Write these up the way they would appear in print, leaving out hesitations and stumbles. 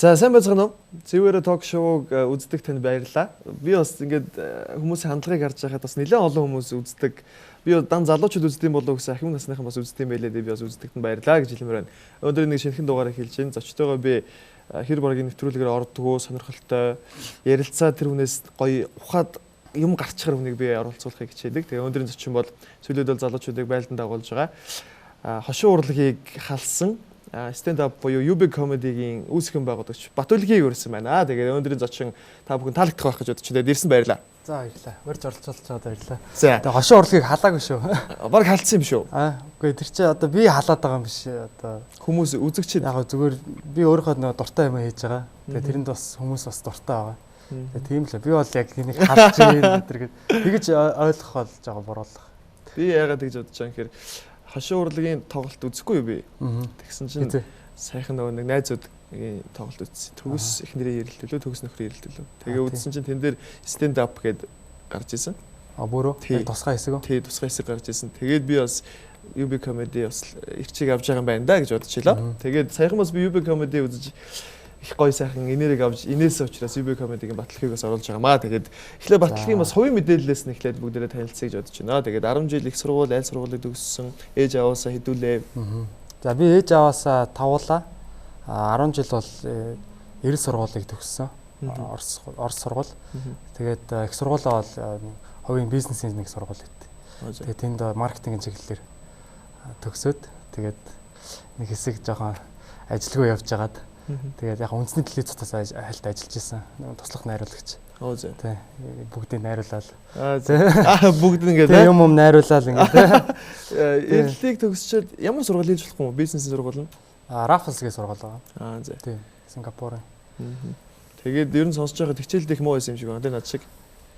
За сайн байцгаана уу? Зэвүүн ток шоуг үздэг танд баярлалаа. Би бас ингээд хүмүүсийн хандлагыг харж байхад бас нэлээд олон хүмүүс үздэг. Би дан залуучууд үздэг болов уу гэсэн ахмад насныхан бас үздэг юм байлээ. Би бас үздэгт нь баярлалаа гэж хэлмээр байна. Өнөөдөр нэг шинэхэн дугаарыг хэлж байна. Зочдойгоо би хэр баргийн нэвтрүүлгээр ордгоо сонирхолтой ярилцаа тэр хүнээс гоё ухаад юм гарчхаар хүнийг би оролцуулахыг хичээдэг. Тэгээ өнөөдрийн зочин бол сүүлийн бол залуучуудыг байлдан дагуулж байгаа. Хошин урлагийг халсан stand up буюу UB comedy-гийн үүсгэн байгуулагч Батбилэгийг өрсөн байна. Тэгээд өнөөдрийн зочин та бүхэн таалагдах байх гэж бодож байна. Ирсэн баярлаа. За баярлалаа. Урьж оролцуулж байгаад баярлалаа. Тэгээд хошин урлагийг халаагүй шүү. Бараг халдсан юм шүү. Үгүй тэр чинь одоо би халаад байгаа юм биш. Одоо хүмүүс үзэгчид яг зүгээр би өөрийнхөө нэг дуртай юм хийж байгаа. Тэгээд тэрэнд бас хүмүүс бас дуртай байгаа. Тэгээд тийм л би бол яг энийг халж ийн гэдэг тэгэж ойлгох болж байгаа боруулах. Би яагаад гэж бодож байгаа юм хэрэг хошин урлагийн тоглолт үзэхгүй юу би. Тэгсэн чинь сайхан нөгөө нэг найзуудын тоглолт үзсэн. Төгс эхнэрээ ярилтөлөө, төгс нөхрөө ярилтөлөө. Тэгээ үзсэн чинь тэн дээр stand up гэд гарч исэн. Бүрөө тусгай хэсэг үү? Тий, тусгай хэсэг гарч исэн. Тэгээд би бас UB comedy бас ирчиг авч байгаа юм байна да гэж бодчихлоо. Тэгээд саяхан бас би UB comedy үзэж их гоё сайхан энерги авч инээс учраас UB comedy-гийн батлагийг бас оруулж байгаамаа. Тэгээд эхлээд батлагийн бас хувийн мэдээллээс нь эхлээд бүгдээрээ танилцъя гэж бодож байна. Тэгээд 10 жил их сургууль, айл сургуулийг төгссөн. Ээж аваасаа хэдүүлээ. За би ээж аваасаа тавуулаа. 10 жил бол эрэл сургуулийг төгссөн. Орос сургууль. Тэгээд их сургуулаа бол хувийн бизнесийн нэг сургууль байт. Тэгээд тэнд маркетингийн чиглэлээр төгсөөд тэгээд нэг хэсэг жоохон ажилгүй явж байгаад тэгээд яг үндэсний телевизээс хальт ажиллаж исэн. Туслах найруулагч. Тий. Бүгдийг найруулаад. Бүгд ингээд юм найруулаад ингээд. Эрлийг төгсчөөд ямар сургууль хийж болох юм? Бизнесийн сургууль нь? Raffles-гийн сургууль байгаа. За. Тий. Сингапурын. Тэгээд ер нь сонсож байхад хичээлд их муу байсан юм шиг байна. Тэ над шиг.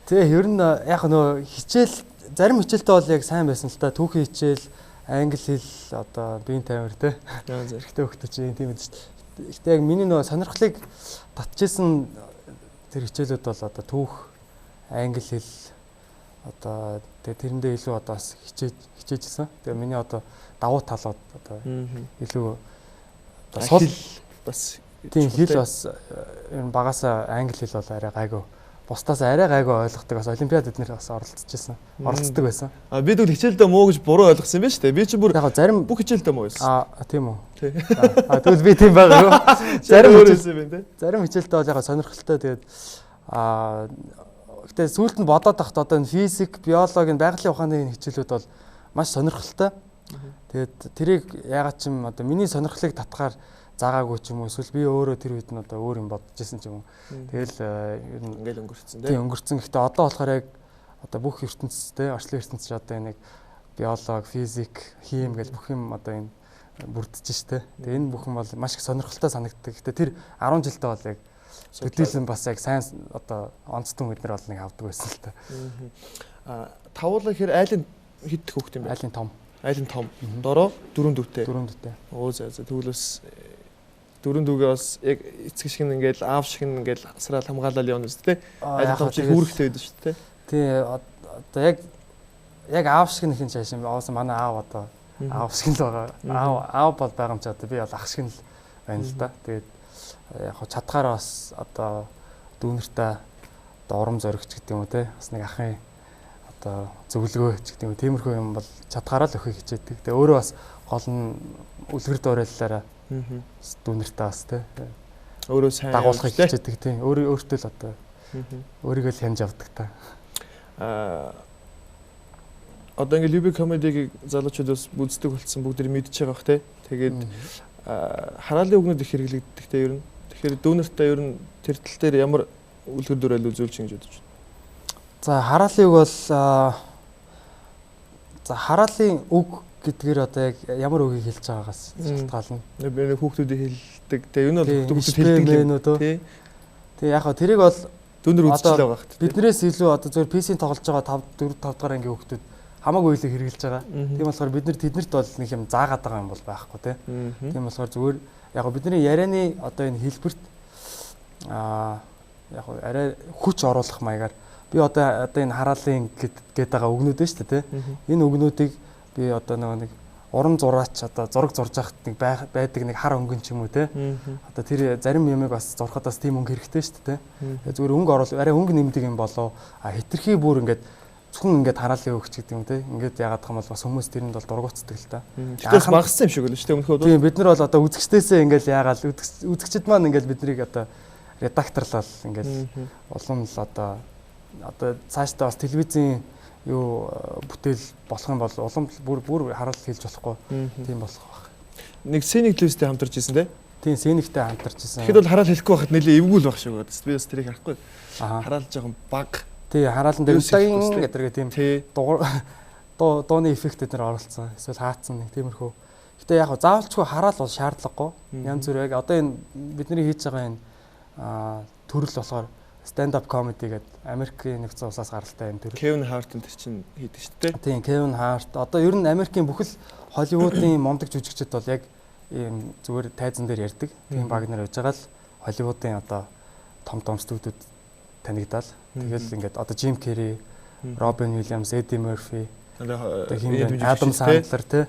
Тий, ер нь яг нөө хичээл зарим хичээлтэй бол яг сайн байсан л та. Түүхийн хичээл, англи хэл одоо биеийн таймер тий. Хэрэгтэй хөгтөж тийм үү. Гэхдээ яг миний нөө сонирхлыг татчихсан тэр хичээлүүд бол одоо түүх, англи хэл одоо тэрэндээ илүү одоо бас хичээжсэн. Тэгээ миний одоо давуу талууд одоо илүү сул бас тийм хэл бас багасаа англи хэл бол арай гайгүй. Бусдаас арай гайгүй ойлгохдаг бас олимпиад эднэр бас оролцдог байсан. Би тэгвэл хичээлдээ муу гэж буруу ойлгосон юм байна шүү дээ. Би ч бүр яг зарим бүх хичээлдээ муу байсан. Тийм үү. Тий. Тэгвэл би тийм байгаа. Зарим хичээлдээ бол яг сонирхолтой тэгээд гэтээ сүүлд нь бодоод тахт одоо энэ физик, биологи, байгалийн ухааны хичээлүүд бол маш сонирхолтой. Тэгээд тэрийг ягаад ч юм одоо миний сонирхлыг татгаар заагаагүй ч юм уу эсвэл би өөрөө тэр үед нь одоо өөр юм бодож исэн ч юм уу. Тэгэл ер нь ингээл өнгөрцөн тийм өнгөрцөн. Гэхдээ одоо болохоор яг одоо бүх ертөнцтэй орчлон ертөнцч одоо нэг биологи, физик, хим гэл бүх юм одоо энэ бүрдэж штэ. Тэгээ энэ бүхэн бол маш их сонирхолтой санагддаг. Гэхдээ тэр 10 жилдээ бол яг төдийлөн бас яг сайн одоо онцтон эднэр бол нэг авдаг байсан л та. Тавуулаа хэр айлын хэд хүүхэд юм бэ? Айлын том. Айлын том. Дороо 4 дүүтэй. 4 дүүтэй. За тэгвэл бас 4 дүүгээ бас яг эцэг шиг ингээл аав шиг ингээл асраал хамгаалал явна шүү дээ. Айлын том шиг хүүрэхтэй байдаг шүү дээ. Тий одоо яг аав шиг нэг юм цааш юм. Оос манай аав одоо аав шиг л байгаа. Аав бол байгаа юм чи одоо би бол ах шиг л байна л да. Тэгээд яг чадхаар бас одоо дүүнэртээ одоо урам зоригч гэдэг юм уу те. Бас нэг ахын одоо зөвлөгөө ч гэдэг юм. Тиймэрхүү юм бол чадхаараа л өхийг хичээдэг. Тэгээ өөрөө бас гол нь үлгэр дуурайлалаараа дүүнэртээ бас те. Өөрөө сайн дагуулахыг хичээдэг тийм. Өөртөө л одоо өөрийгөө л хянж авдаг та. Одоо ингээл UB comedy-г залуучуудаас үздэг болсон бүгд мэдчихэж байгаа бах те. Тэгээд хараалын үгнүүд их хэрэглэгддэг те ер нь. Тэгэхээр дүүнэртээ ер нь тэр тал дээр ямар үлгэр дуурай үзүүлж ингэж бодож байна. За хараалын үг бол хараалын үг гэдгээр одоо яг ямар үгийг хэлж байгаагаас шалтгаална. Би хүүхдүүдийг хэлдэг. Тэгээ энэ бол хүүхдүүд хэлдэг тий. Тэгээ яг хаа тэрийг бол дүүнэр үзчихлээ байгаа хэрэг. Биднээс илүү одоо зөвхөн PC-ийн тоглож байгаа 5 дахь ангийн хүүхдүүд хамаагүй илүү хэрэгжилж байгаа. Тийм болохоор бид нар тэднэрт бол нэг юм заагаад байгаа юм бол байхгүй тий. Тийм болохоор зүгээр яг бидний ярианы одоо энэ хэлбэрт яг арай хүч оруулах маягаар би одоо энэ хараалын гээд байгаа үгнүүд байна шүү дээ тий. Энэ үгнүүдийг би одоо нэг уран зураач одоо зураг зурж байхад нэг байдаг нэг хар өнгөн ч юм уу те. Одоо тэр зарим юмыг бас зурхад бас тийм өнгө хэрэгтэй шүү дээ те. Зүгээр өнгө оруулах арай өнгө нэмдэг юм болоо хитрхи бүр ингээд зөвхөн ингээд хараалын өгч гэдэг юм те. Ингээд яагаад гэх юм бол бас хүмүүс тэрэнд бол дургуутдаг л та. Тэс багассан юм шиг л шүү дээ өмнөхөд. Тийм бид нар бол одоо үзэгчдээсээ ингээд яагаад үзэгчд маань ингээд биднийг одоо редакторлал ингээд улам л одоо цаашдаа бас телевизийн юу бүтээл болох юм бол улам бүр хараал хэлж болохгүй тийм болох байх. Нэг сценик телевизтэй хамтарч ирсэн те? Тийм сцениктэй хамтарч ирсэн. Тэгэхэд бол хараал хэлэхгүй байхад нэлээ эвгүүл байх шиг байна. Би бас тэрийг харахгүй. Хараал жоохон баг. Тий хараалан дээр удаагийн гэдэргээ тийм дууны эффектэд нэр оролцсон. Эсвэл хаацсан нэг тиймэрхүү. Гэтэ яг заавалчгүй хараал бол шаардлагагүй. Янз бүр яг одоо энэ бидний хийж байгаа энэ төрөл болохоор stand up comedy гэдэг Америкийн нэгдсэн улсаас гаралтай юм төрөл. Kevin Hart энэ чинь хийдэг шүү дээ. Тийм Kevin Hart. Одоо ер нь Америкийн бүхэл Холливуудын момдог жүжигчид бол яг ийм зүгээр тайзан дээр ярьдаг. Тийм баг нар байж байгаа л Холливуудын одоо том студиуд танигдал. Тэгэл ингээд одоо Jim Carrey, Robin Williams, Eddie Murphy, Adam Sandler те.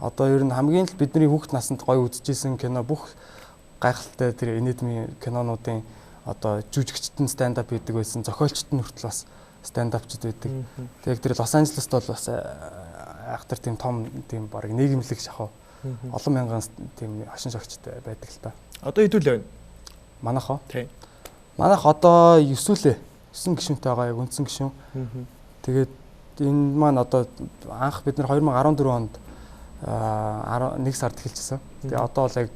Одоо ер нь хамгийн л бидний хүүхд наснд гоё үзчихсэн кино бүх гайхалтай тэр энэдмийн кинонуудын одоо жүжигчдэн stand up хийдэг байсан, зохиолчд нь хүртэл бас stand upчд байдаг. Тэгээд тэр Лос Анжелест бол бас айхтар тийм том тийм баг нийгэмлэг шахав олон мянган тийм хашин шогчтой байдаг л та. Одоо хэдүүлээ байна? Манайх уу? Тийм. Манайх одоо 9 үлээ. 9 гишүүнтэй байгаа яг үндсэн гишүүн. Тэгээд энэ маань одоо анх бид нар 2014 онд 11 сард эхэлчихсэн. Тэгээд одоо бол яг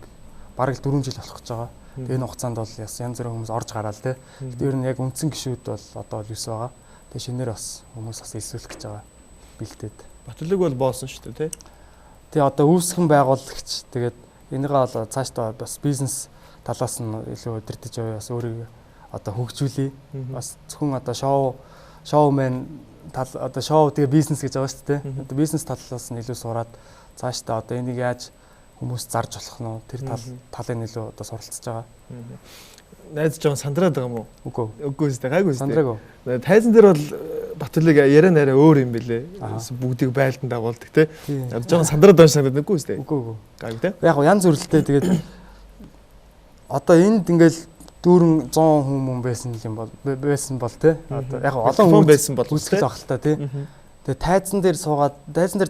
бараг 4 жил болох гэж байгаа. Тэгээ энэ хугацаанд бол янз бүрийн хүмүүс орж гараал те. Гэтэ ер нь яг үндсэн гишүүд бол одоо 9 байгаа. Тэгээ шинээр бас хүмүүс бас элсүүлэх гэж байгаа бэлдээд. Батбилэг бол боосон шүү дээ те. Тэгээ одоо үүсгэн байгуулагч. Тэгээд энийгээ бол цаашдаа бас бизнес талаас нь илүү удирдах яваа бас өөрийгөө одоо хөгжүүлээ. Бас зөвхөн одоо шоумен тал одоо шоу тэгээ бизнес гэж байгаа шүү дээ. Одоо бизнес талаас нь илүү сураад цаашдаа одоо энийг яаж хүмүүс зарж болох нь тэр талын илүү одоо суралцж байгаа. Найз жоон сандраад байгаа юм уу? Үгүй ээ, гайгүй ээ. Сандраагүй. Тайзан дээр бол Батбилэг яриа нараа өөр юм бэлээ. Бүгдийг байлдан дагуулдаг те. Жоон сандраад байгаа санагдаад үгүй ээ. Үгүй. Гайгүй те. Яг янз бүрэлтэй тэгээд одоо энд ингээл дүүрэн 100 хүн байсан бол те. Одоо яг олон хүн байсан бол үзэл байх л та те. Тэгээ тайзан дээр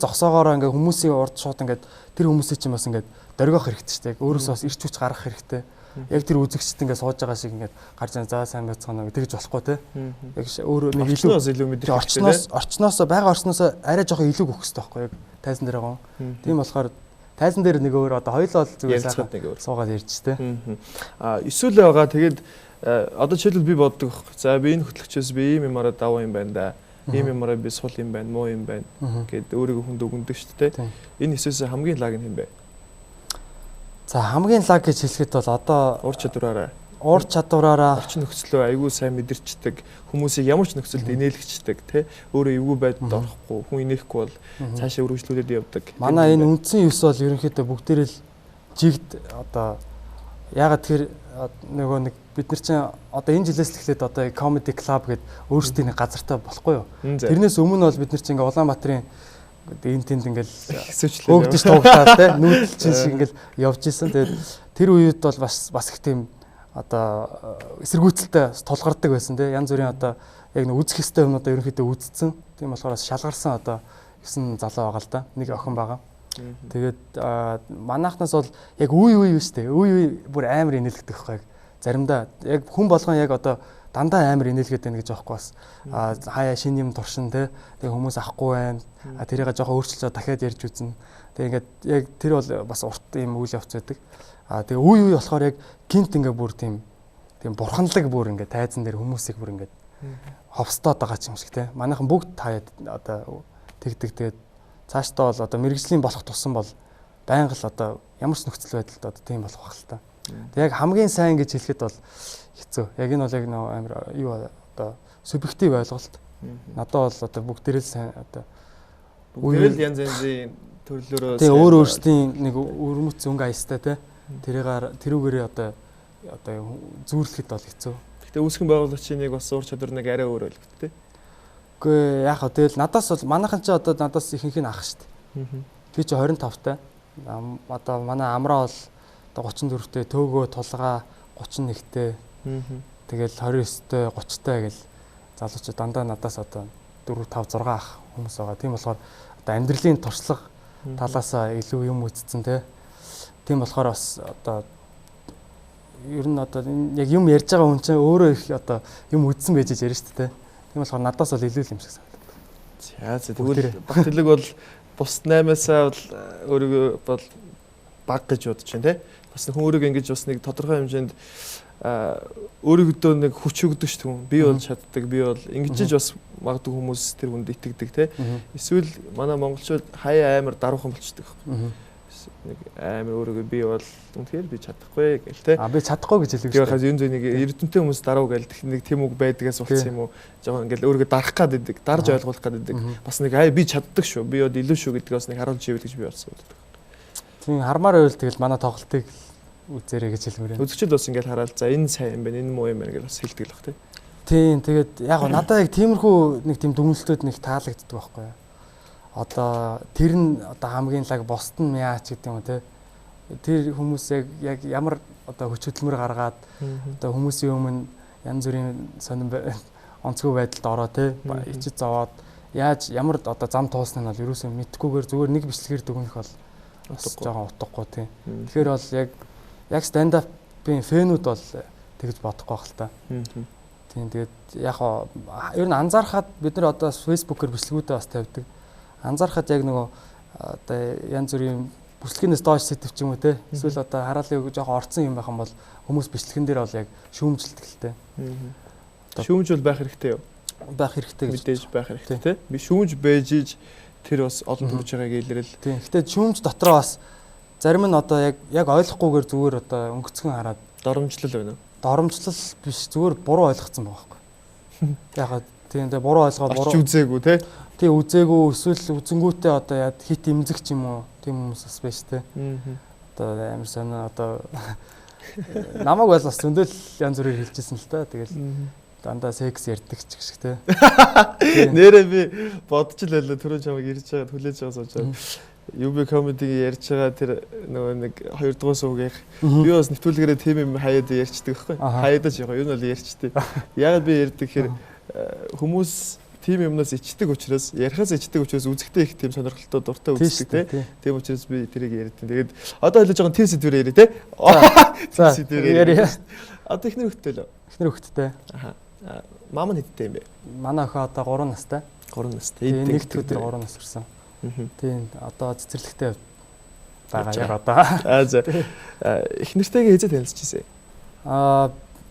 зогсоогоороо ингээ хүмүүсийн урд шууд ингээд тэр хүмүүсийн чинь бас ингээд дөргөх хэрэгтэй шүү дээ. Өөрөөсөө бас ирч хүч гаргах хэрэгтэй. Яг тэр үзэгчд ингээд сууж байгаа шиг ингээд гарч за сайн байцгаана тэгж болохгүй те. Яг өөрөө нэг илүү мэдэрч орчноос байгаа орчноос арай жоохон илүү өгөх хэрэгтэй байхгүй яг тайзан дээр байгаа. Тийм болохоор тайзан дээр нэг өөр одоо хоёулаа зүгээр сайхан суугаад ярьж те. Эсвэл байгаа тэгээд одоо жишээлбэл би боддог. За би энэ хөтлөгчөөс би ийм юмараа даваа юм байна да. Ийм юмараа би сул юм байна, муу юм байна гэд өөрийгөө хүнд өгөндөг шүү дээ. Энэ эсвэл хамгийн лаг нь хэм бэ? За хамгийн лаг гэж хэлэхэд бол одоо ур чадвараараа орчин нөхцөлөө аягүй сайн мэдэрчдэг, хүмүүсийг ямар ч нөхцөлд инээлгчдэг, тэ өөрөө эвгүй байдалд орохгүй, хүн инехгүй бол цаашаа өргөжлүүлээд явдаг. Манай энэ үндсэн 9 бол ерөнхийдөө бүгдээрээ л жигд одоо ягаад тэр нөгөө нэг бид нар чинь одоо энэ жилээс л эхлээд одоо comedy club гэдэг өөрсдийн нэг газартай болохгүй юу. Тэрнээс өмнө бол бид нар чинь ингээ Улаанбаатарын энэ тэнд ингээл хөөгдөж туугтаа те нүүдэл чинь шиг ингээл явж исэн. Тэгээд тэр үед бол бас их тийм одоо эсэргүүцэлтэй тулгардаг байсан те. Янз бүрийн одоо яг нэг үзэх хэстэй юмудаа ерөнхийдөө үзсэн. Тийм болохоор шалгарсан одоо 9 залуу байгаа л да. Нэг охин байгаа. Тэгээд манайхнаас бол яг үе штэ. Үе бүр амар инээлгдэг байхгүй. Заримдаа яг хүн болгон яг одоо дандаа амар инээлгээд байна гэж аахгүй бас хаяа шин юм туршин те. Тэгээ хүмүүс авахгүй байна. Тэрийг жоохон өөрчилж дахиад ярьж үзнэ. Тэгээ ингээд яг тэр бол бас урт юм үйл явц байдаг. Тэгээ үе болохоор яг гинт ингээ бүр тийм бурханлаг бүр ингээ тайзан дээр хүмүүсийг бүр ингээ ховстоод байгаа юм шиг те. Манайхан бүгд таяад одоо тэгдэг тэгээд цаашдаа бол одоо мэрэгжлийн болох тусам бол байнга л одоо ямар ч нөхцөл байдалд одоо тийм болох байх л та. Тэг яг хамгийн сайн гэж хэлэхэд бол хэцүү. Яг энэ бол яг нөө амар юу одоо субъектив ойлголт. Надад бол одоо бүгдээрээ л сайн одоо бүгдээрээ л янз янзын төрлөөрөө тэг өөр өөрсдийн нэг өрмөц өнгө аястай те. Тэрүүгээрээ одоо зүүрлэхэд бол хэцүү. Гэтэ үүсгэн байгуулагчийн нэг бас уур чадвар нэг арай өөр байлгүй те. Үгүй яг хаа тэгэл надаас бол манайхан ч одоо надаас ихэнх нь ах штт. Би чи 25-тай. Одоо манай амраа бол одоо 34-тэй, төөгөө тулгаа 31-тэй. Тэгэл 29-тэй, 30-тай гэл залуучууд дандаа надаас одоо 4 5 6 ах хүмүүс байгаа. Тийм болохоор одоо амьдралын туршлага талаасаа илүү юм үзсэн те. Тийм болохоор бас одоо ер нь одоо яг юм ярьж байгаа хүн чинь өөрөө их одоо юм үзсэн байж ярьж шүү дээ. Тийм болохоор надаас бол илүү юм шиг санагдав. За тэгвэл Батбилэг бол бус 8-аасаа бол өөрийгөө бол баг гэж бодож байна те. Бас хүн өөрийгөө ингэж бас нэг тодорхой хэмжээнд өөрийгөө нэг хүч өгдөг шүү дээ. Би бол чаддаг, би бол ингэж бас магадгүй хүмүүс тэр хүнд итгэдэг те. Эсвэл манай монголчууд хаяа амар даруухан болчдөг. Нэг амар өөрийгөө би бол үнэхээр би чадахгүй гэл те. Би чадахгүй гэж хэлдэг шүү. Тэгэхээр энэ нэг эрдэнэтэй хүмүүс даруу гэл нэг тийм үг байдгаас болсон юм уу? Жохоо ингээл өөрийгөө дарах гэдэг, дарж ойлгуулах гэдэг. Бас нэг би чаддаг шүү. Би бол илүү шүү гэдгийг бас нэг харуулж ивэл гэж би болсон боддог. Тийм хармаар байвал тэгэл манай тоглолтыг үзээрэй гэж хэлмээр байна. Үзэгчд бас ингээл хараад за энэ сайн юм байна, энэ муу юм байна гэж бас хэлдэг л бах те. Тийм тэгээд яг надад яг тиймэрхүү нэг тийм дүгнэлтүүд нэг таалагддаг байхгүй юу? Одоо тэр нь одоо хамгийн лаг босд нь мяач гэдэг юм те. Тэр хүмүүс яг ямар одоо хүч хөдөлмөр гаргаад одоо хүмүүсийн өмнө янз бүрийн сонирн онцгой байдалд ороо те. Ичид зовоод яаж ямар одоо зам туусныг нь бол ерөөсөө мэдхгүйгээр зүгээр нэг бичлэгээр дүгнэх бол жоохон утгагүй тийм. Тэгэхээр бол яг stand up-ийн фэнүүд бол тэгж бодохгүй байх л та. Тийм тэгээд яг ер нь анзаархад бид нар одоо Facebook-ээр бичлэгүүдээ бас тавьдаг. Анзаархад яг нөгөө одоо янз бүрийн бүслэгнээс доош сэтвч юм уу те. Эсвэл одоо хараалын жоохон орцсон юм байх юм бол хүмүүс бичлэгэн дээр бол яг шүүмжилдэг л те. Шүүмжүүл байх хэрэгтэй юу? Байх хэрэгтэй гэж мэдээж байх хэрэгтэй те. Би шүүмж байж иж тэр бас олон төрж байгааг илэрэл. Тийм. Гэтэ шүүмж дотроо бас зарим нь одоо яг ойлгохгүйгээр зүгээр одоо өнгөцгөн хараад доромжлол байна уу? Доромжлол биш зүгээр буруу ойлгоцсон байгаа байхгүй. Яг тийм тэгээ буруу ойлгоод буруу үзээгүй те. Тийм үзээгүй эсвэл үзэнгүүтээ одоо яа хит имзэг ч юм уу тийм хүмүүс бас байж те. Одоо амар санаа одоо намайг бол бас зөндөл янз бүрээр хэлжсэн л та. Тэгэл дандаа секс ярьдаг ч гэх шиг те. Нэрээ би бодож л байлаа түрүү чамайг ирж байгаа хүлээж байгаа сууж. UB comedy ярьж байгаа тэр нөгөө нэг 2 дугаар суугийнх би бас нэвтрүүлгээрээ тийм юм хаяад ярьчдаг байхгүй. Хаяадаж байгаа. Юу нь бол ярьчтэй. Яагаад би ярьдаг гэхээр хүмүүс тийм юмнаас ичдэг учраас ярихаас ичдэг учраас үзэхдээ их тийм сонирхолтой дуртай үздэг тийм учраас би тэрийг ярьдیں۔ Тэгээд одоо хэлж байгаа тийм сэдвээр яриа те. За яриа. Одоо ихнэр хөлтэй л. Ихнэр хөлтэй. Мам нь хэдтэй юм бэ? Манай охин одоо 3 настай. 3 настай. Нэг өдөр 3 нас хүрсэн. Тийм одоо цэцэрлэгтэй байгаа яг одоо. За. Эхнэртэйгээ хэзээ танилцчихсан?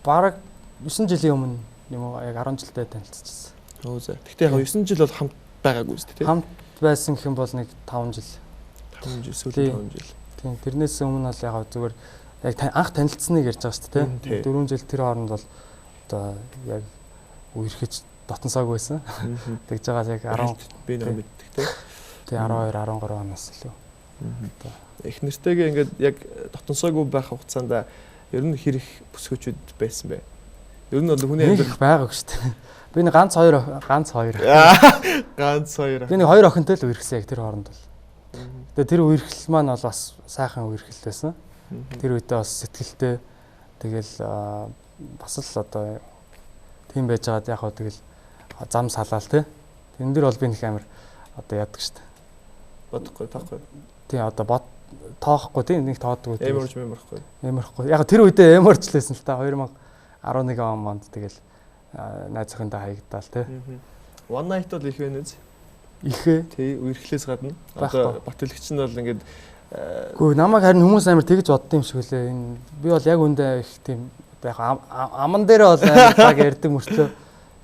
Бараг 9 жилийн өмнө юм уу яг 10 жилдээ танилцчихсан. Оо за. Гэхдээ яг 9 жил бол хамт байгаагүй шүү дээ. Хамт байсан гэх юм бол нэг 5 жил. 5 жил сүүлийн 5 жил. Тийм тэрнээс өмнө бол яг зүгээр яг анх танилцсныг ярьж байгаа шүү дээ. 4 жил тэр хооронд бол одоо яг үерхэж дотносоог байсан. Тэгж байгаа яг 10 би нэг мэддэг те. Тэг 12 13 оноос илүү. Их нэртэйгээ ингээд яг дотносоогүй байх хугацаанд ер нь хэрэг бүсгүүчүүд байсан бэ? Ер нь бол хүний амьдрал байгааг шүү дээ. Би нэг ганц хоёр. Ганц хоёр. Би нэг 2 охинтой л үерхсэн яг тэр хооронд бол. Тэгээ тэр үерхэл маань бол бас сайхан үерхэл байсан. Тэр үедээ бас сэтгэлтэй тэгэл бас л одоо тийм байж байгаад яг хөө тэгэл зам салаал те. Тэн дээр бол би нэг амар одоо яадаг шүү дээ. Бодохгүй таахгүй. Тий одоо тоохгүй тий нэг тоодгүй. Эмэрхгүй. Яг тэр үедээ эмэрчлээсэн л та 2011 онд тэгэл найз охиндоо хаягдаал тий. One night бол их байна үз. Ихээ. Тий үерхлээс гадна. Одоо Батбилэгч нь бол ингээд гүү намайг харин хүмүүс амар тэгж бодд юм шиг үлээ. Энэ би бол яг үндэ их тийм яг аман дээр бол цаг ярьдаг мөртлөө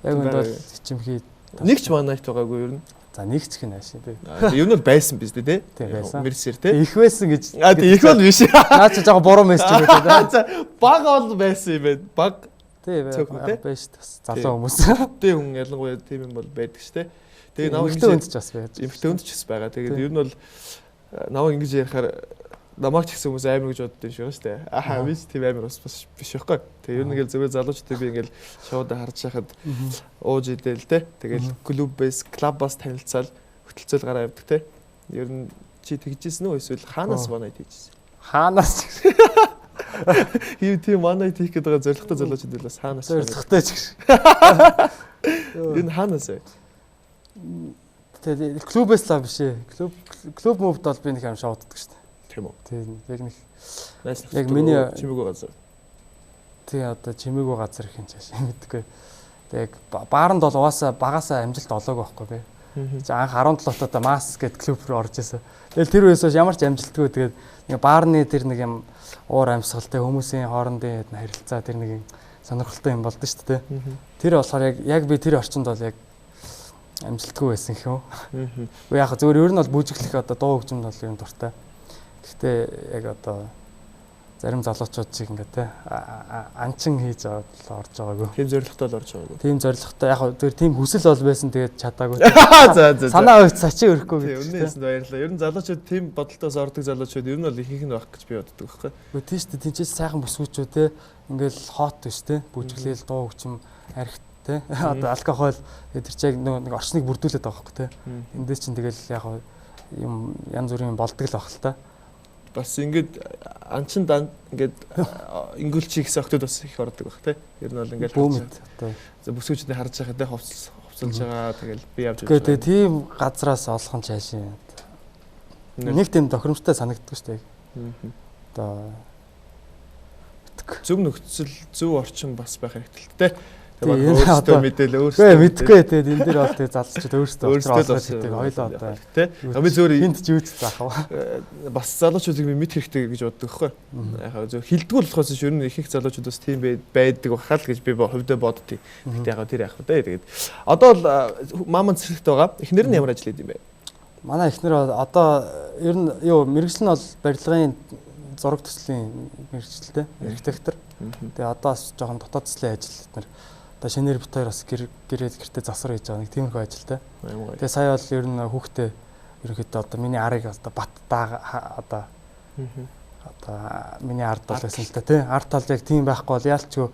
яг үндэ бол чимхий. Нэг ч one night байгаагүй ер нь. За нэг ч гин ааш би. Ер нь бол байсан биз дээ тий. Байсан. Мэрсэр тий. Их байсан гэж. Тий их бол биш. Наа чи жоо буруу мессеж өгөөд. За баг бол байсан юм байна. Баг. Тий байж бас залуу хүмүүс. Тий хүн ялангуяа тийм юм бол байдаг ш тий. Тэгээ намайг эмхтэй өндч бас байж. Эмхтэй өндч бас байгаа. Тэгээд ер нь бол намайг ингэж ярихаар намайг ч гэсэн хүмүүс амар гэж боддог юм шиг байна шүү дээ. Ахаа биш тийм амар бас биш байхгүй. Тэгээ ер нь ингээл зүгээр залуучтай би ингээл шоуда харж байхад ууж идэл те. Тэгэл клуб бэс, клуб бас танилцаал хөтөлцөөл гараа явдаг те. Ер нь чи тэгжсэн үү эсвэл хаанаас one night хийжсэн? Хаанаас Юу тийм one night хийх гэдэг зоригтой залуучууд бол бас хаанаас зоригтой ч гэж. Энэ хаанаас вэ? Тэгээд клубээс л биш ээ. Клуб мөвд бол би нэг юм шоуддаг шүү дээ. Тийм үү? Тийм яг нэг яг миний чимээгүй газар. Тий одоо чимээгүй газар их юм цааш мэдгүй. Тэгээд бааранд бол угаасаа багасаа амжилт олоогүй байхгүй би. Анх 17 тоо Мас гэд клуб руу орж исэн. Тэгэл тэр үеэс ямар ч амжилтгүй тэгээд нэг баарны тэр нэг юм уур амьсгалтай хүмүүсийн хоорондын харилцаа тэр нэг сонирхолтой юм болдсон шүү дээ. Тэр болохоор яг би тэр орчинд бол яг амжилтгүй байсан гэх юм. Яг зөвөр ер нь бол бүжиглэх одоо дуу хөгжимд бол юм дуртай. Гэхдээ яг одоо зарим залуучууд шиг ингээ те анчин хийж орж байгаагүй. Тийм зоригтой л орж байгаагүй. Тийм зоригтой яг зөв тийм хүсэл бол байсан тэгээд чадаагүй. За. Санаа өгч сачи өрөхгүй гэдэг. Үнээсэнд баярлалаа. Ер нь залуучууд тийм бодолтоос ордог залуучууд ер нь бол ихэнх нь байх гэж би боддог байхгүй. Үгүй тийм шүү дээ. Тинчээс сайхан бүсгүүчүүд те ингээл хот биш те бүжиглэл дуу хөгжим архит те одоо алкогол тэр чиг нэг орчныг бүрдүүлээд байгаа байхгүй те. Эндээс чинь тэгэл яг юм янз бүрийн болдог л байх л та. Бас ингээд анчин дан ингээд ингүүлчи гэсэн охтод бас их ордог баг те. Ер нь бол ингээд одоо бүсгүүчдээ харж байхад те хувцалж байгаа тэгэл би явж байгаа. Тэгээ тийм газраас олох нь цаашаа. Нэг тийм тохиромжтой санагддаг шүү дээ. Одоо зөв нөхцөл зөв орчин бас байх хэрэгтэй л те. Тэгээд өөртөө мэдээл өөртөө мэдгүй тэгээд энэ дэр бол тэгээд залуучууд өөртөө олоод хоёлоо одоо тий. Би зөвөр хинт ч үүч заах уу. Бас залуучуудыг би мэд хэрэгтэй гэж боддог байхгүй. Яг зөв хилдэггүй болохоос ер нь их залуучууд бас тийм байдаг бахал гэж би хувьдаа боддتي. Гэтэ яг тэр яах вэ тэгээд одоо л маман цэцэгт байгаа. Эхнэр нь ямар ажил хийд юм бэ? Манай эхнэр одоо ер нь мэргэжил нь бол барилгын зураг төслийн мэргэжилтэй архитектор. Тэгээ одоо бас жоохон дотоод төслийн ажил нар одоо шинээр бит хоёр бас гэрээд гэртээ засвар хийж байгаа нэг тиймэрхүү ажилтай. Тэгээ сая бол ер нь хүүхдээ ерөнхийдөө одоо миний арыг одоо бат одоо миний ард бол байсан л та тий. Ард тал яг тийм байхгүй бол яалчгүй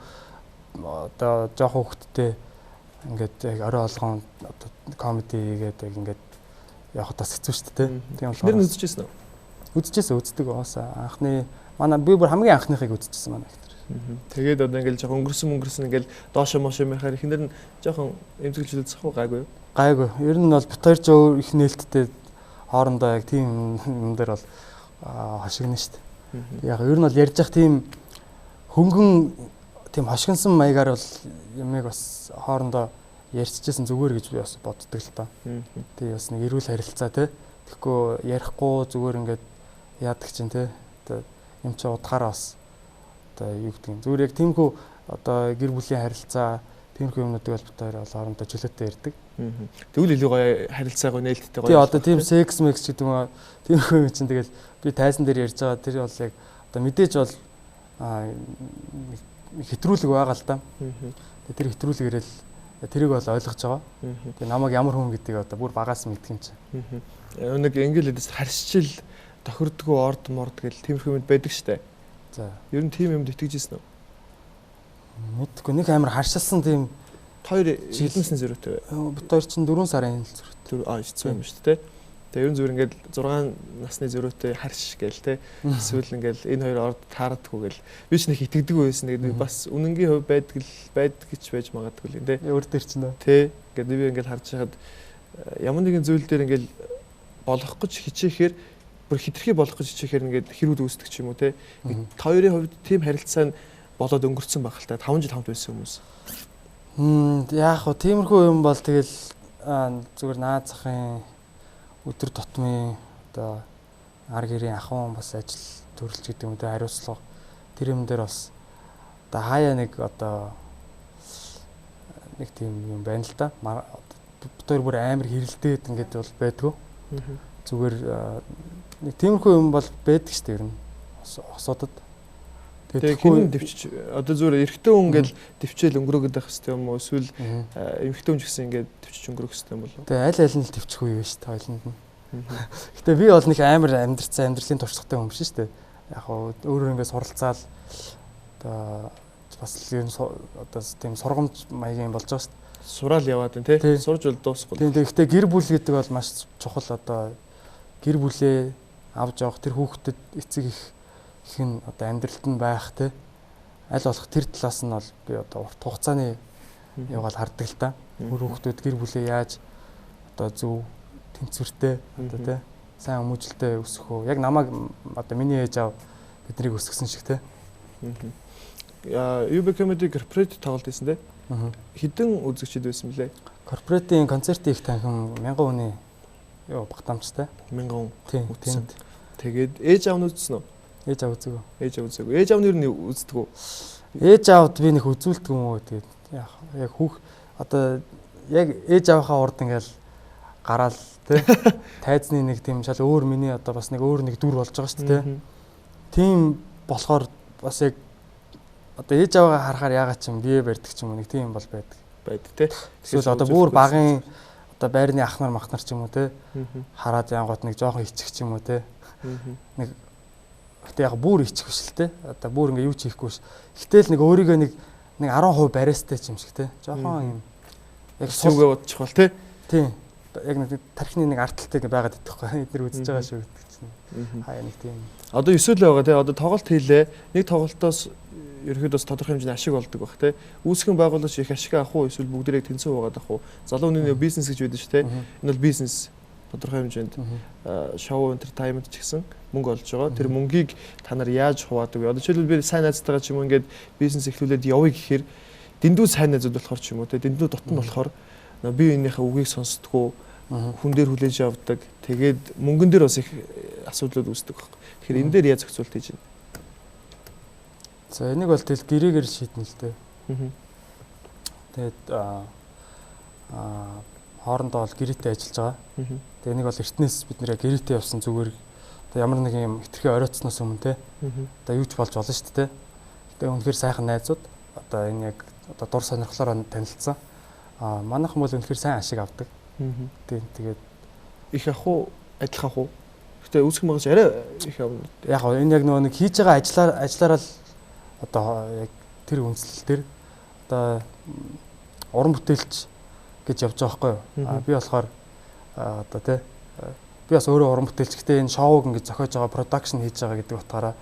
одоо жоохон хүүхдтэй ингээд яг орой олгон одоо комеди хийгээд яг ингээд явах тас хэцүү шүү дээ тий. Тийм болохоор нэр нь үзчихсэн үү? Үздэг уусаа анхны манай би бүр хамгийн анхныхыг үзчихсэн манай ихтер. Тэгээд одоо ингээл жоохон өнгөрсөн ингээл доошо мошо мэхаар ихнэр нь жоохон эмзэглж үзэх уу гайгүй юу? Гайгүй. Ер нь бол бит хоёр ч өөр их нээлттэй хоорондоо яг тийм юм дээр бол хашигна шүү дээ. Яг ер нь бол ярьж явах тийм хөнгөн тийм хошигнсан маягаар бол юмыг бас хоорондоо ярьчихсан зүгээр гэж би бас боддог л та. Тэгээ бас нэг эрүүл харилцаа тий. Тэгэхгүй ярихгүй зүгээр ингээд яадаг чинь тий. Одоо юм чи удахаараа бас одоо юу гэдэг юм. Зүгээр яг тиймхүү одоо гэр бүлийн харилцаа тиймхүү юмнуудыг бол бит хоёр хоорондоо чөлөөтэй ярьдаг. Тэгвэл илүү гоё харилцаагаа нээлттэй гоё. Тий одоо тийм секс мэкс гэдэг юм аа тиймхүү юм чинь тэгэл би тайзан дээр ярьж байгаа тэр бол яг одоо мэдээж бол хэтрүүлэг байгаа л да. Тэр хэтрүүлгээрээ л тэрийг бол ойлгож байгаа. Тэгээ намайг ямар хүн гэдгийг одоо бүр багаас мэддэг юм чинь. Нэг инглиэс харьцчил тохирдгоо орд морд гэл тиймэрхүү юмд байдаг штэ. За. Ер нь тийм юмд итгэжсэн үү? Мэдгүй нэг амар харшилсан тийм хоёр жилэнсэн зөрүүтэй бай. Бид хоёр чинь 4 сарын зөрүүтэй. Хэцүү юм шүү дээ. Тэгээ ер нь зүгээр ингээд 6 насны зөрүүтэй харш гээл те. Эсвэл ингээд энэ хоёр орд таарадгүй гэл. Би ч нэг итгэдэг байсан. Тэгээд бас үнэнгийн хувь байдаг гэж байж магадгүй л те. Өөр дээр ч нөө. Тэ. Ингээд би ингээд харж байхад ямар нэгэн зүйл дээр ингээд болох гэж хичээхээр бүр хитрхи болох гэж хичээхээр ингээд хэрүүд үүсдэг ч юм уу те. Та хоёрын хувьд тийм харилцаа нь болоод өнгөрцөн баг л та 5 жил хамт байсан хүмүүс. Яг хөө тиймэрхүү юм бол тэгэл зүгээр наад захын өдөр тутмын одоо ар гэрийн ахуйн бас ажил төрөлж гэдэг юм дэ хариуцлага тэр юм дээр бас одоо хаяа нэг одоо нэг тийм юм байна л да. Бид бүр амар хэрэлдээд ингээд бол байдгүй. Зүгээр нэг тиймэрхүү юм бол байдаг шүү дээ ер нь осуудад. Тэгээ хэн дэвчиж одоо зүгээр эрэгтэй хүн ингээл дэвчээл өнгөрөөгд байх хэрэгтэй юм уу эсвэл эмэгтэй хүн ч гэсэн ингээд дэвчиж өнгөрөх хэрэгтэй юм болов уу? Тэгээ аль нь л дэвчих үе шүү дээ хоёуланд нь. Гэтэ би бол нэг амар амьдралын туршлагатай хүн биш шүү дээ. Яг өөрөө ингээд суралцаал одоо бас ер нь одоо тийм сургамж маягийн болж байгаа шүү дээ. Сураал яваад байна тий. Сурж бол дуусахгүй. Тийм гэхдээ гэр бүл гэдэг бол маш чухал одоо гэр бүлээ авч явах тэр хүүхдэд эцэг их нь одоо амьдралд нь байх те аль болох тэр талаас нь бол би одоо урт хугацааны яваал хардаг л та. Хүүхдүүд гэр бүлээ яаж одоо зөв тэнцвэртэй одоо те сайн хүмүүжлэлтэй өсгөх үү? Яг намайг одоо миний ээж аав биднийг өсгсөн шиг те. UB Comedy Corporate тоглолт хийсэн те. Хэдэн үзэгчид байсан блэ? Корпоратийн концерт их танхим 1000 хүний багтаамжтай. 1000 хүн. Тийм. Тэгээд ээж аав нь үзсэн үү? Ээж аав үзэв. Ээж аав үзэв. Ээж аав нь юу нэг үздэг үү? Ээж аавд би нэг үзүүлдэг юм уу тэгээд яг хүүх одоо яг ээж аавынхаа урд ингээл гараал тий тайзны нэг тийм шал өөр миний одоо бас нэг өөр нэг дүр болж байгаа шүү дээ. Тийм болохоор бас яг одоо ээж аваагаа харахаар яагаад ч юм бие барьдаг ч юм уу нэг тийм бол байдаг тий. Эсвэл одоо бүр багын одоо байрны ахнар махнар ч юм уу тий хараад янгот нэг жоохон ичих ч юм уу тий нэг гэтээ яг бүр ичих биш л тий одоо бүр ингээ юу ч хийхгүй ш. Гэтэл нэг өөрийгөө нэг 10% бариастай ч юм шиг тий жоохон юм яг сүгэ бодчих бол тий. Тийм яг нэг тархины нэг арталтай байгаад идэх байхгүй эдгээр үзэж байгаа шүү гэдэг чинь хаяа нэг тийм одоо эсвэл байгаа тий одоо тоглолт хийлээ нэг тоглолтоос ерөөхдөө тодорхой хэмжээний ашиг болдог баг тий үүсгэн байгуулагч их ашиг авах уу эсвэл бүгдээрээ тэнцэн угаад авах уу залуу хүний бизнес гэж байдаг шүү тий энэ бол бизнес тодорхой хэмжээнд шоу entertainment ч гэсэн мөнгө олж байгаа тэр мөнгийг та нар яаж хуваадаг вэ одоо жишээлбэл би сайн найзтайгаа ч юм уу ингээд бизнес эхлүүлээд явъя гэхээр дэндүү сайн найзууд болохоор ч юм уу тий дэндүү дотн болохоор би энийхээ үгийг сонсдгоо хүн дээр хүлээж авдаг тэгээд мөнгөн дээр бас их асуудлууд үүсдэг баг тэгэхээр энэ дээр яаж зохицуулт хийж байна. За энийг бол тэл гэрээгээр шийднэ л дээ. Тэгээд хоорондоо бол гэрээтэй ажиллаж байгаа. Тэгээд энийг бол эртнээс бид нэр гэрээтэй явсан зүгээр ямар нэг юм хитрхи оройтсноос өмнө те. Одоо юу ч болж болно шүү дээ. Тэгээд үнэхээр сайхан найзууд одоо энэ яг одоо дур сонирхлоор танилцсан. Манайхан бол үнэхээр сайн ашиг авдаг. Тэгээд их ах уу адилхан ах уу? Гэтэ үүсгэн байгаач арай их авна. Яг энэ яг нөгөө нэг хийж байгаа ажиллаараа л одоо яг тэр үндэслэл төр одоо уран бүтээлч гэж явж байгаа байхгүй юу? Би болохоор одоо тий би бас өөрөө уран бүтээлч гэхдээ энэ шоуг ингэж зохиож байгаа production хийж байгаа гэдэг утгаараа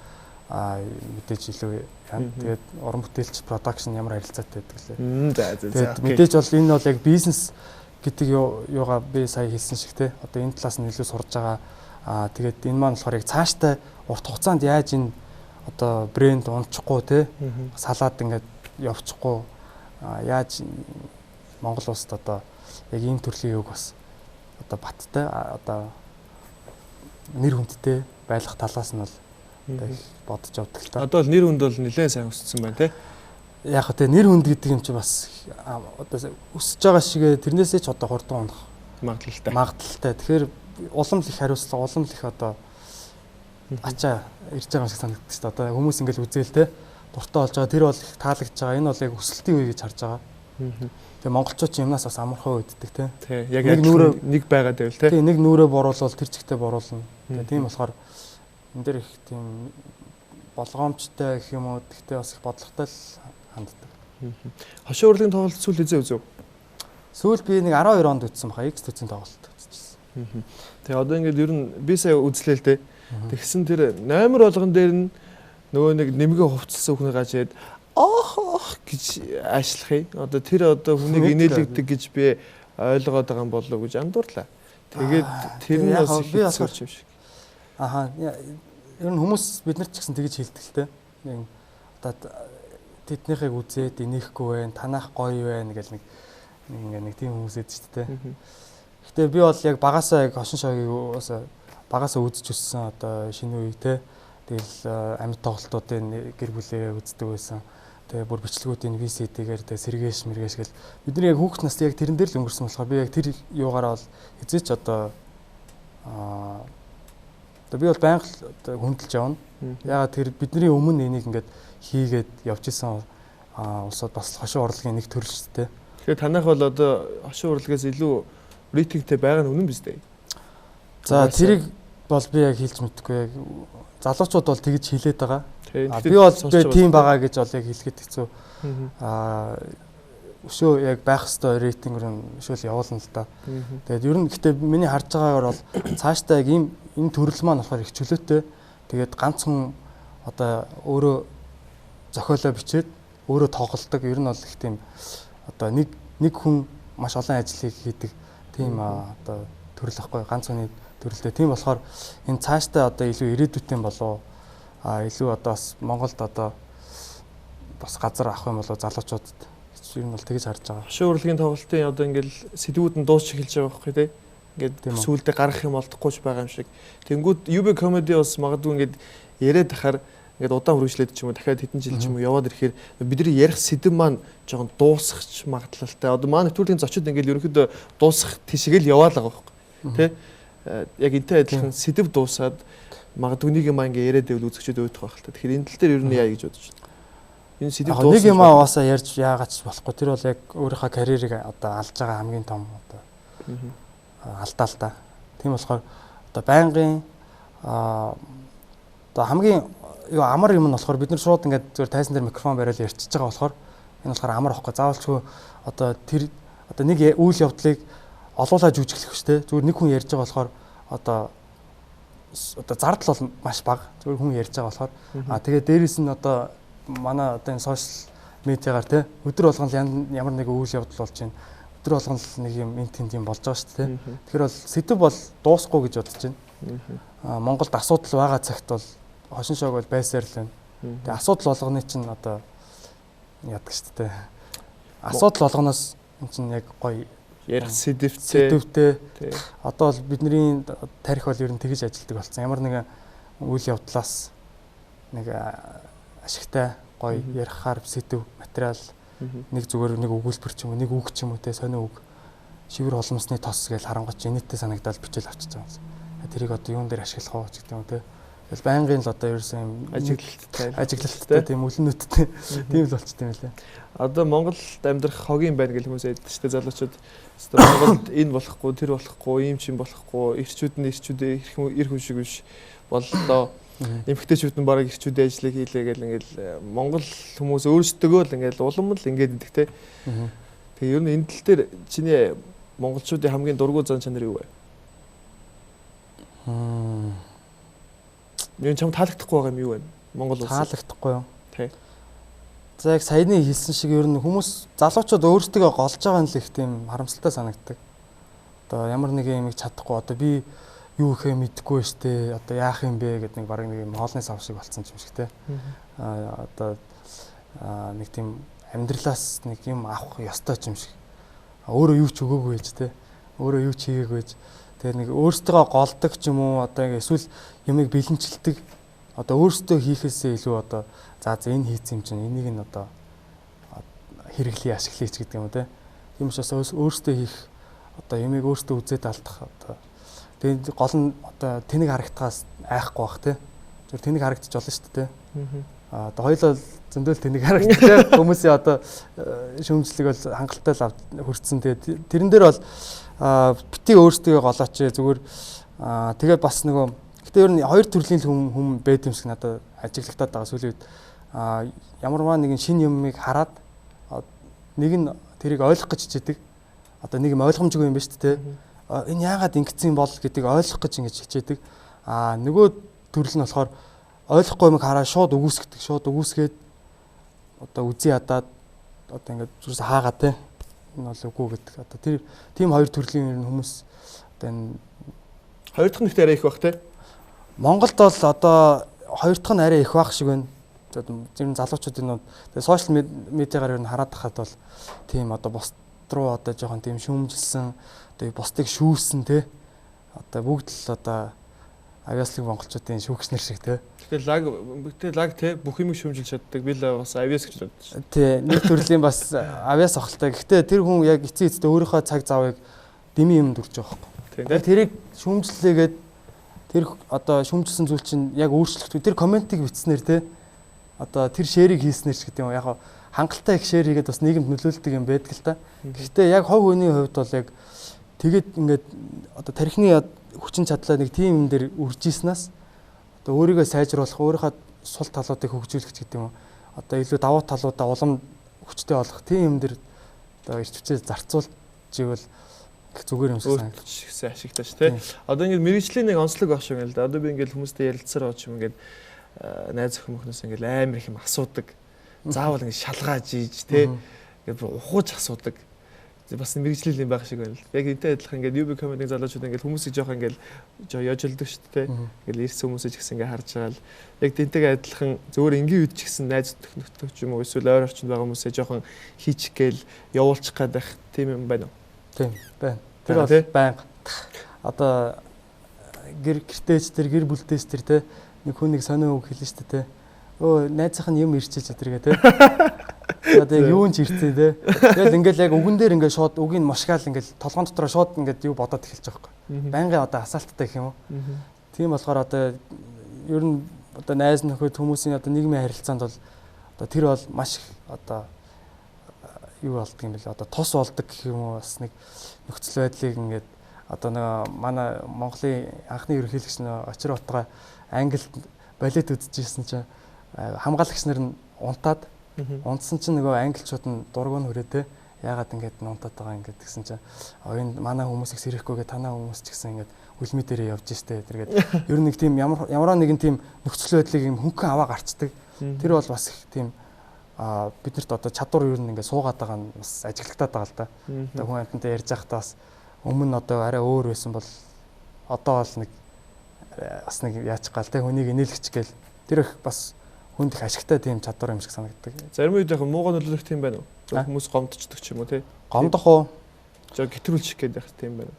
мэдээж илүү тэгээд уран бүтээлч production ямар харилцаатай байдаг лээ. Тэгээд мэдээж бол энэ бол яг бизнес гэдэг юугаа би сая хэлсэн шиг те одоо энэ талаас нь илүү сурж байгаа. Тэгээд энэ маань болохоор яг цааштай урт хугацаанд яаж энэ одоо брэнд унчихгүй те салаад ингээд явчихгүй яаж Монгол улсад одоо яг энэ төрлийн юг бас одоо баттай одоо нэр хүндтэй байх талаас нь бол их бодож явдаг л та. Одоо л нэр хүнд бол нэлээд сайн өссөн байна те. Яг хөө нэр хүнд гэдэг юм чи бас одоо өсөж байгаа шиг тэрнээсээ ч одоо хурдан унах магадлалтай. Тэгэхээр улам л их хариуцлага улам л их одоо ачаа ирж байгаа юм шиг санагддаг шүү дээ. Одоо хүмүүс ингээл үзээл те дуртай болж байгаа тэр бол их таалагдж байгаа. Энэ бол яг өсөлтийн үе гэж харж байгаа. Тэгээ монголчууд ч юмнаас бас амархан үйддэг те. Тий яг нэг байгаад байвал те. Тий нэг нүрээ боруулвал тэр чигтээ боруулна. Тэгээ тийм болохоор энэ дэр их тийм болгоомжтой гэх юм уу гэхдээ бас их бодлоготой л ханддаг. Хошин урлагийн тоглолт сүүл хэзээ үзв? Сүүл би нэг 12 онд үзсэн баха. X төцийн тоглолт үзчихсэн. Тэгээ одоо ингээд ер нь би сая үзлээ л дээ. Тэгсэн тэр номер болгон дээр нь нөгөө нэг нэмгээ хувцалсан хүн гажээд ох гэж аашлахыг. Одоо тэр одоо хүнийг инээлгдэг гэж би ойлгоод байгаа юм болов уу гэж андуурлаа. Тэгээд тэр нь бас хэцүүч юм шиг. Аха. Ер нь хүмүүс бид нар ч гэсэн тэгж хэлдэг л те. Нэг одоо тэднийхийг үзээд инехгүй байна, танах гоё байна гэл нэг тийм хүмүүс эд шүү дээ. Гэтэ би бол яг багасаа яг хошин шогийг багасаа үзэж өссөн одоо шинэ үе те. Тэгэл амьд тоглолтуудын гэр бүлээ үздэг байсан. Тэгээ бүр бичлэгүүдийн VCD-гээр тэгээ сэргээш мэргээш гэл бидний яг хүүхэд настай яг тэрэн дээр л өнгөрсөн болохоор би яг тэр юугаараа бол эзээч одоо би бол байнга л хүндэлж явна. Ягаад тэр бидний өмнө энийг ингээд хийгээд явж исэн улсууд бас хошин урлагийн нэг төрөл шүү дээ. Тэгэхээр танах бол одоо хошин урлагаас илүү рейтингтэй байгаа нь үнэн биз дээ. За тэрийг бол би яг хэлж мэдэхгүй яг залуучууд бол тэгж хэлээд байгаа. Би бол тийм байгаа гэж бол яг хэлэхэд хэцүү. Өшөө яг байх ёстой рейтингээр нь өшөөл явуулна л да. Тэгээд ер нь гэхдээ миний харж байгаагаар бол цаашдаа яг ийм энэ төрөл маань болохоор их чөлөөтэй. Тэгээд ганцхан одоо өөрөө зохиолоо бичээд өөрөө тоглолдог. Ер нь бол их тийм одоо нэг хүн маш олон ажлыг хийдэг тийм одоо төрөл ахгүй ганц хүний төрөлтэй. Тийм болохоор энэ цаашдаа одоо илүү ирээдүйтэй болов илүү одоо бас Монголд одоо бас газар авах юм болов залуучуудад ер нь бол тэгж харж байгаа. Хошуу урлагийн тоглолтын одоо ингээл сэдвүүд нь дуусч эхэлж байгаа байхгүй тий. Ингээд сүүлдээ гарах юм олдохгүй ч байгаа юм шиг. Тэнгүүд UB comedy бас магадгүй ингээд яриад тахаар ингээд удаан хүрэмжлээд ч юм уу дахиад хэдэн жил ч юм уу яваад ирэхээр бидний ярих сэдв маань жоохон дуусахч магадлалтай. Одоо манай нэвтрүүлгийн зочид ингээд ерөнхийдөө дуусах тийшгээл яваад байгаа байхгүй тий. Яг энтэй адилхан сэдв дуусаад магадгүй нэг юм ингээд яриад байвал үзэгчд өөдөх байх л та. Тэгэхээр энэ тал дээр ер нь яа гэж бодож байна. Энэ сэдв дуусах нэг юм аваасаа ярьж яагаад ч болохгүй. Тэр бол яг өөрийнхөө карьерийг одоо алж байгаа хамгийн том одоо алдаа л да. Тийм болохоор одоо байнгын одоо хамгийн амар юм нь болохоор бид нар шууд ингээд зөвхөн тайзан дээр микрофон бариад ярьчихж байгаа болохоор энэ болохоор амар ахгүй. Заавалчгүй одоо тэр одоо нэг үйл явдлыг олуулаад жүжиглэх шүү дээ. Зүгээр нэг хүн ярьж байгаа болохоор одоо зардал бол маш бага. Зүгээр хүн ярьж байгаа болохоор тэгээд дээрэс нь одоо манай одоо энэ сошиал медиагаар те өдөр болгон ямар нэг үйл явдал болж байна. Өдөр болгон нэг юм энэ тэнд юм болж байгаа шүү дээ. Тэгэхээр бол сэдв бол дуусахгүй гэж бодож байна. Монголд асуудал байгаа цагт бол хошин шоог бол байсаар л байна. Тэгээ асуудал болгоны чинь одоо яадаг шүү дээ. Асуудал болгоноос энэ чинь яг гоё ярих сэдвтэй. Одоо бол бидний тарих бол ер нь тэгж ажилтдаг болсон. Ямар нэгэн үйл явдлаас нэг ашигтай гоё ярихаар сэдв материал нэг зүгээр нэг өгүүлбэр ч юм уу нэг үг ч юм уу те сонио үг шивэр холмосны тос гэж харангуйч инээдтэй санагдаад бичээл авчиж байгаа юм. Тэрийг одоо юун дээр ашиглах уу гэдэг юм те. Тэгэл байнгын л одоо ерөөсөн юм ажиглалттай тийм үлэнүүдтэй тийм л болчтой юм лээ. Одоо Монголд амьдрах хогийн байна гэх хүмүүс ярьдаг шүү дээ залуучууд. Монголд энэ болохгүй тэр болохгүй ийм ч юм болохгүй ирчүүд нь ирчүүдээ ир хүн шиг биш боллоо. Эмэгтэйчүүд нь бараг ирчүүдийн ажлыг хийлээ гэл ингээл Монгол хүмүүс өөрсдөө л ингээл улам л ингээд идэх те. Тэгээ ер нь энэ тал дээр чиний монголчуудын хамгийн дургуй зан чанар юу вэ? Юу ч юм таалагдахгүй байгаа юм юу вэ? Монгол улс таалагдахгүй юу? Тий. За яг саяны хэлсэн шиг ер нь хүмүүс залуучууд өөрсдөө голж байгаа нь л их тийм харамсалтай санагддаг. Одоо ямар нэг юм чадахгүй одоо би юу ихэ мэдэхгүй штэ одоо яах юм бэ гэдэг нэг баг нэг юм хоолны сав шиг болцсон юм шиг те. Одоо нэг тийм амьдралаас нэг юм авах ёстой юм шиг. Өөрөө юу ч өгөөгүй байж те. Өөрөө юу ч хийгээгүй байж. Тэгээ нэг өөртөө голдог ч юм уу одоо эсвэл юмыг бэлэнчилдэг одоо өөртөө хийхээсээ илүү одоо за энэ хийцэн юм чинь энийг нь одоо хэрэглэе ашиглая ч гэдэг юм те. Тийм учраас өөртөө хийх одоо юмыг өөртөө үзээд алдах одоо тэгээд гол нь одоо тэнийг харагдахаас айхгүй бах те. Зөв тэнийг харагдчих болно шүү дээ. Одоо хоёулаа зөндөл тэнийг харагддаг хүмүүсийн одоо шүүмжлэг бол хангалттай л хүрсэн. Тэгээд тэрэн дээр бол бити өөрсдөө голооч зүгээр тэгээд бас нөгөө гэтээ ер нь хоёр төрлийн хүм байд юм шиг надад ажиглагдаад байгаа сүүлийн үед ямарваа нэгэн шинэ юмыг хараад нэг нь тэрийг ойлгох гэж хичээдэг. Одоо нэг юм ойлгомжгүй юм ба шүү дээ. Энэ яагаад ингэсэн бол гэдгийг ойлгох гэж ингэж хичээдэг. Нөгөө төрөл нь болохоор ойлгохгүй юм хараа шууд үгүйсгдэг. Шууд үгүйсгээд одоо үзий ядаад одоо ингэж зүрс хаагаа те. Энэ бол үгүй гэдэг. Одоо тэр тийм хоёр төрлийн хүмүүс одоо энэ хоёр дахь нэгт арай их бах те. Монголд бол одоо хоёр дахь нь арай их байх шиг байна. Зөвхөн залуучуудын тэгээ сошиал медиагаар ер нь хараад тахад бол тийм одоо бус руу одоо жоохон тийм шүүмжилсэн одоо бусдыг шүүсэн те одоо бүгд л одоо авиаслыг монголчуудын шүүгчнэр шиг те. Тэгэхээр лаг те бүх юмыг шүүмжилж чаддаг. Би л бас авиас гэж боддог шүү. Тий, нэг төрлийн бас авиас ахалтай. Гэхдээ тэр хүн яг эцсийн эцэстээ өөрийнхөө цаг завыг дэмий юм дүрж байгаа байхгүй. Тэгээд тэрийг шүүмжлээгээд тэр одоо шүүмжилсэн зүйл чинь яг өөрчлөгдөв. Тэр комментиг бичснээр те одоо тэр шэрийг хийснээр ч гэдэг юм яг хангалттай их шэр хийгээд бас нийгэмд нөлөөлдөг юм байдаг л та. Гэхдээ яг хов хүний хувьд бол яг тэгээд ингээд одоо тархины хүчин чадлаа нэг тийм юм дээр үржижснаас одоо өөрийгөө сайжруулах, өөрийнхөө сул талуудыг хөгжүүлэх гэдэг юм. Одоо илүү давуу талуудаа улам хүчтэй болгох тийм юм дээр одоо ирчвчээ зарцуулж ивэл зүгээр юм шиг санагдаж ихсэн ашигтаач тий. Одоо ингээд мэрэгжлийн нэг онцлог баг шүү ингээл да. Одоо би ингээд хүмүүстэй ярилцсаар байгаа юм ингээд найз охин мөхнөөс ингээд амар их юм асуудаг. Заавал ингээд шалгааж ийж тий. Ингээд ухууж асуудаг. Бас мэрэгжлийн юм байх шиг байна л. Яг энтэй адилхан ингээд UB comedy залуучууд ингээд хүмүүсийг жоох ингээд яжлдаг шүү дээ. Ингээд ирсэн хүмүүсийг ч гэсэн ингээд харж байгаа л. Яг тэнтэйгээ адилхан зөвөр энгийн үед ч гэсэн найз нөхдөг ч юм уу эсвэл ойр орчинд байгаа хүмүүсээ жоохон хийчих гээл явуулчих гээд байх тийм юм байна уу? Тийм байна. Тэр бол байнга. Одоо гэртээч тэр гэр бүлтээс тэр те нэг хүн нэг сонио үг хэлнэ шүү дээ те. Өө найзынх нь юм ирчээж өдргээ те. Одоо юу ч ирцээ те. Тэгэл ингээл яг үгэн дээр ингээд шууд үгийг мошгаал ингээд толгоон дотроо шууд ингээд юу бодоод эхэлж байгаа байхгүй. Байнгын одоо асаалттай гэх юм уу. Тийм болохоор одоо ер нь одоо найз нөхөд хүмүүсийн одоо нийгмийн харилцаанд бол одоо тэр бол маш их одоо юу болдго юм бэл одоо тос болдог гэх юм уу бас нэг нөхцөл байдлыг ингээд одоо нэг манай Монголын анхны ерөнхийлөгч нь очир утгаа Англид балет үзчихсэн чинь хамгаалагч нар нь унтаад унтсан чинь нөгөө англичууд нь дург нь хүрээ те яагаад ингээд унтаад байгаа ингээд гэсэн чинь энэ манай хүмүүсийг сэрэхгүйгээ танаа хүмүүс ч гэсэн ингээд үлми дээрээ явж штэ тэргээд ер нь нэг тийм ямар нэгэн тийм нөхцөл байдлыг юм хөнгөн аваа гарцдаг тэр бол бас их тийм биднэрт одоо чадвар ер нь ингээд суугаад байгаа нь бас ажиглагдаад байгаа л да. Одоо хүн амьтантай ярьж байхдаа бас өмнө одоо арай өөр байсан бол одоо бол нэг бас нэг яач гал те хүнийг инээлгч гээл тэр их бас хүнд их ашигтай тийм чадвар юм шиг санагддаг. Зарим үед яг муугаа нөлөөлөх тийм байна уу? Хүмүүс гомдчихдаг ч юм уу те? Гомдох уу? Жоо гэтрүүлчих гээд байх тийм байна.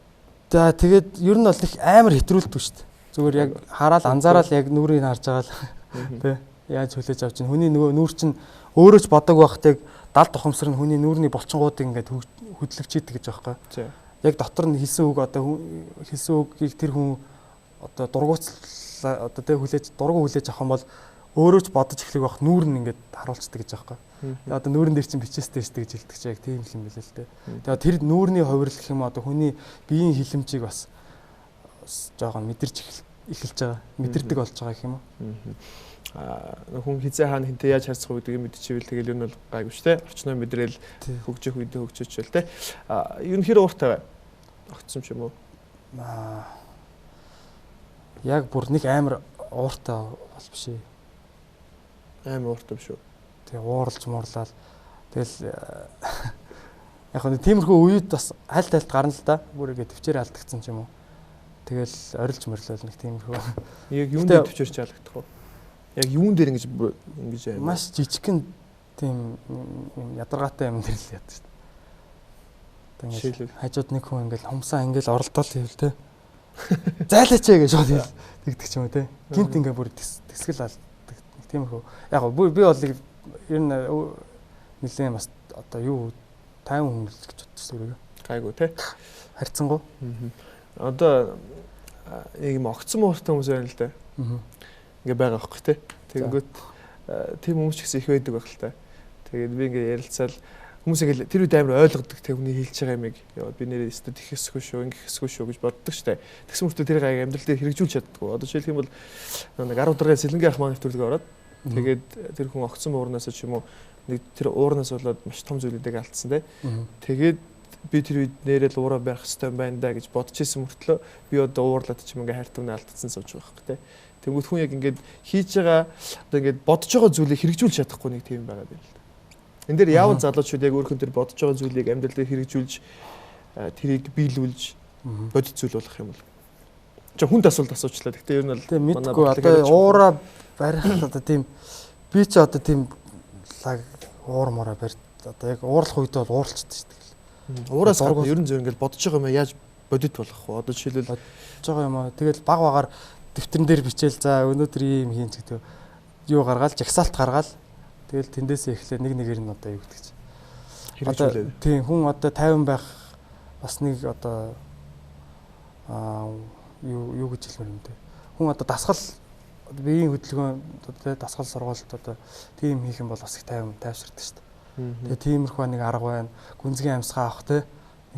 За тэгээд ер нь бол их амар хэтрүүлдэг шүү дээ. Зүгээр яг хараад анзаараад яг нүрийг харж байгаа л те яаж хүлээж авч чинь хүний нөгөө нүур чинь өөрөө ч бодог байхад яг далд тухамсар нь хүний нүрийн булчингуудыг ингээд хөдлөгчийдэг гэж байгаа байхгүй. Яг дотор нь хэлсэн үг одоо хэлсэн үгийг тэр хүн одоо дургуутслаа одоо тэг дургу хүлээж авах юм бол өөрөө ч бодож эхлэх байх нүүр нь ингээд харуулцдаг гэж байгаа байхгүй. Тэгээ одоо нүүрэн дээр чинь бичээстэй штэ гэж хэлдэг чи яг тийм юм билээ л дээ. Тэгээ тэр нүүрний хувирлах юм одоо хүний биеийн хилэмжийг бас жоохон мэдэрч эхэлж байгаа. Мэдэрдэг болж байгаа юм уу? Хүн хизээ хаана хинтээ яаж харьцах вэ гэдгийг мэдчихвэл тэгэл ер нь бол гайгүй шүү дээ. Орчноо мэдрээл хөгжих үедээ хөгжөөчвөл те. Ер нь хэр ууртай бай. Огцсон ч юм уу? Яг бүр нэг амар ууртай бол биш ээ. Амар ууртай биш үү? Тэгээ ууралж муурлал. Тэгэл яг нь тиймэрхүү үед бас аль тальд гарна л да. Бүр ингэ төвчээр алдагдсан ч юм уу. Тэгэл орилж мөрлөл нэг тиймэрхүү. Яг юунд дээр төвчээрч алдагдах вэ? Яг юун дээр ингэж маш жижигхэн тийм ядаргаатай юм дээр л яд шүү дээ. Ингээд хажууд нэг хүн ингээд хумсаа ингээд оролдол хийвэл те. Зайлаач гэж шууд тэгдэг ч юм уу те. Гинт ингээд бүр тэсгэл алдаг. Тиймэрхүү. Яг би бол ер нь нэлээд бас одоо юу 50 хүн л гэж бодсон өөрөө. Гайгүй те. Харьцангуй. Одоо ийм огцсон мууртай хүмүүс байна л да. Ингээ байгаа байхгүй те. Тэгэнгүүт тийм хүмүүс ч гэсэн их байдаг байх л та. Тэгээд би ингээ ярилцаал хүмүүс ингээ тэр үед амар ойлгодог тэг хүний хэлж байгаа юмыг яваад би нэрээ өстөд их хэсгүй шүү, ингээ хэсгүй шүү гэж боддог штэ. Тэгсэн мөртөө тэр гайг амьдрал дээр хэрэгжүүлж чаддаггүй. Одоо жишээлх юм бол нэг 10 дараагийн сэлэнгийн ах маань нэвтрүүлэг ороод тэгээд тэр хүн огцсон уурнаас ч юм уу нэг тэр уурнаас болоод маш том зүйлүүдийг алдсан те. Тэгээд би тэр үед нэрэл уураа барих хэрэгтэй юм байна да гэж бодож исэн мөртлөө би одоо уурлаад ч юм ингээ хайртуунаа алдсан сууж байгаа хэрэг те. Тэнгүүд хүн яг ингээд хийж байгаа одоо ингээд бодож байгаа зүйлийг хэрэгжүүлж чадахгүй нэг тийм байгаа юм л да. Энд дээр яавал залуучууд яг өөрхөн тэр бодож байгаа зүйлийг амьдрал дээр хэрэгжүүлж тэрийг биелүүлж бодит зүйл болох юм бол. Чи хүнд асуучлаа. Гэхдээ ер нь бол мэдгүй одоо уураа барих одоо тийм би ч одоо тийм уур мороо барь одоо яг уурлах үед бол ууралчдаг шүү дээ. Уураас гадна ер нь зөв ингээд бодож байгаа юм яаж бодит болох вэ? Одоо жишээлбэл бодож байгаа юм аа. Тэгэл баг багаар дэвтэрэн дээр бичээл за өнөөдөр ийм хийн ч гэдэг юу гаргаал жагсаалт гаргаал тэгэл тэндээсээ эхлээ нэг нэгээр нь одоо юу гэдэг чи хэрэгжүүлээ. Тийм хүн одоо 50 байх бас нэг одоо юу гэж хэлмээр юм бэ. Хүн одоо дасгал биеийн хөдөлгөөн одоо дасгал сургуульд одоо тийм хийх юм бол бас их тайвширдаг шүү дээ. Тэгээ тиймэрхүү нэг арга байна. Гүнзгий амьсгаа авах те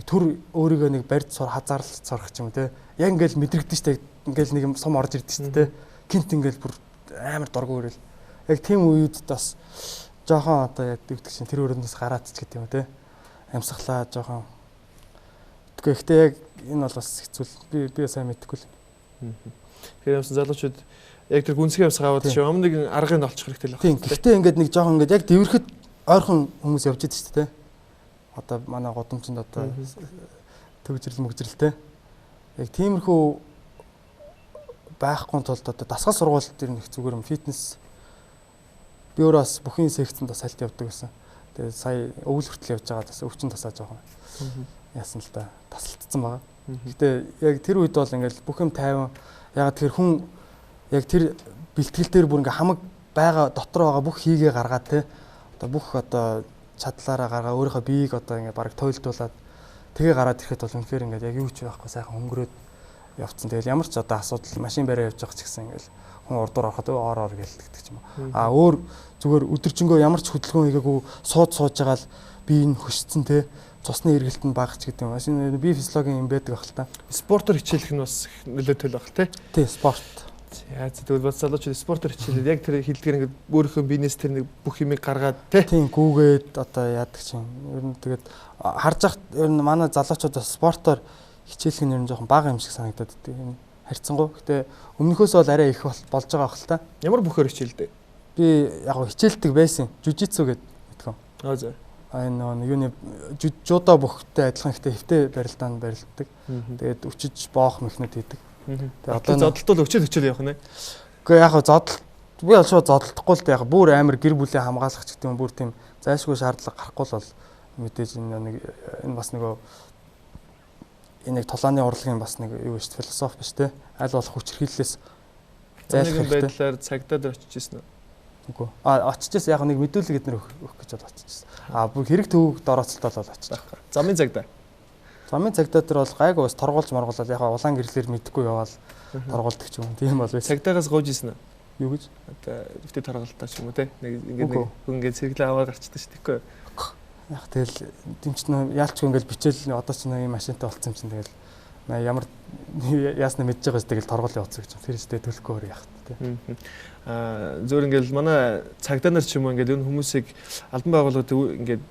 төр өөрийгөө нэг барьж хазаарлалт сурах ч юм те. Яг ингээл мэдрэгдэж штэ ингээл нэг юм сум орж ирдэ шүү дээ. Гинт ингээл бүр амар дургу өрөөл. Яг тийм үед бас жоохон одоо яг дэгдэг чинь тэр өрөөндөөс гараад ч гэдэг юм те. Амьсгалаа жоохон Гэхдээ яг энэ бол бас хэцүү. Би сайн мэдэхгүй л. Тэгэхээр юмсан залуучууд яг тэр гүнзгий явс гаваад чи өмнө нэг аргыг олчих хэрэгтэй л байна. Тийм. Гэхдээ ингээд нэг жоохон ингээд яг дэврэхэд ойрхон хүмүүс явж идэв шүү дээ. Одоо манай годомчинд одоо төгжрэл мөгжрэлтэй. Яг тиймэрхүү байхгүй тулд одоо дасгал сургууль дээр нэг зүгээр юм фитнес би өөрөө бас бүхний секцэнд бас салт явдаг гэсэн. Тэгээд сая өвөл хүртэл явж байгаа бас өвчин тасаа жоохон яасан л да тасалдсан байгаа. Гэтэ яг тэр үед бол ингээл бүх юм тайван яг тэр хүн яг тэр бэлтгэл дээр бүр ингээ хамаг байгаа дотор байгаа бүх хийгээ гаргаад те одоо бүх одоо чадлаараа гаргаа өөрийнхөө биеийг одоо ингээ бараг тойлдуулаад тэгээ гараад ирэхэд бол үнэхээр ингээ яг юу ч байхгүй сайхан өнгөрөөд явцсан. Тэгэл ямар ч одоо асуудал машин бариа явж байгаа ч гэсэн ингээл хүн урдуур ороход оор гэлдэгдэг ч юм уу. А өөр зүгээр өдөржингөө ямар ч хөдөлгөөн хийгээгүй сууж байгаа л би энэ хөшцэн те цусны эргэлтэнд багч гэдэг юм. Машин би физиологийн юм байдаг ах л та. Спортоор хичээлэх нь бас нөлөөтэй л баг те. Тий, спорт. Яа тэгвэл бас залуучууд спортоор хичээлээд яг тэр хилдгээр ингээд өөрийнхөө биенээс тэр нэг бүх юмыг гаргаад те. Тийм гүүгээд одоо яадаг чинь. Ер нь тэгээд харж ахт ер нь манай залуучууд бас спортоор хичээлэх нь ер нь жоохон бага юм шиг санагдаад байдаг. Харьцангуй. Гэтэ өмнөхөөс бол арай их болж байгаа ах л та. Ямар бүхээр хичээлдэг? Би яг хичээлдэг байсан. Жужитсу гэдэг мэдхүн. За. Энэ юуны жудо бүхтэй адилхан ихтэй хэвтэй барилдаанд барилддаг. Тэгээд өчиж боох механизм хийдэг. Тэгээд одоо зодтолтол өчөөл явах нэ. Гэхдээ яг зодтол би бол шууд зодтолдохгүй л яг бүр амар гэр бүлээ хамгаалах ч гэдэг юм бүр тийм зайлшгүй шаардлага гарахгүй л мэдээж энэ бас нөгөө энэ нэг толооны урлагийн бас нэг юу шүү дээ философи биш те аль болох хүч хэрхлэлээс зайлшгүй байдлаар цагдаад очижсэн үү? Үгүй. Очижсэн яг нэг мэдүүлэг эднэр өгөх гэж бол очижсэн. Бүр хэрэг төвөгд орооцолтол бол очиж. Замын цагдаа. Замын цагдаа дээр бол гайгүй бас торгуулж маргуулаад яг улаан гэрлэлээр мэдгүй яваал торгуулдаг ч юм. Тийм бол байсан. Цагдаагаас гоож ийсэн үү? Юу гэж? Одоо өвтө торгуултаа ч юм уу те. Нэг ингээд нэг хүн ингээд сэргэлээ аваад гарчдаг шүү дээ. Яг тэгэл дэмч нөө яалчгүй ингээд бичээл одоо ч нэг машинтай болцсон юм чинь тэгэл ямар яасна мэдж байгаа шүү тэгэл торгуул явуулсан гэж. Тэр ч тэгээ төлөхгүй өөр яах те. Зөөр ингээд манай цагдаа нар ч юм уу ингээд энэ хүмүүсийг албан байгууллагууд ингээд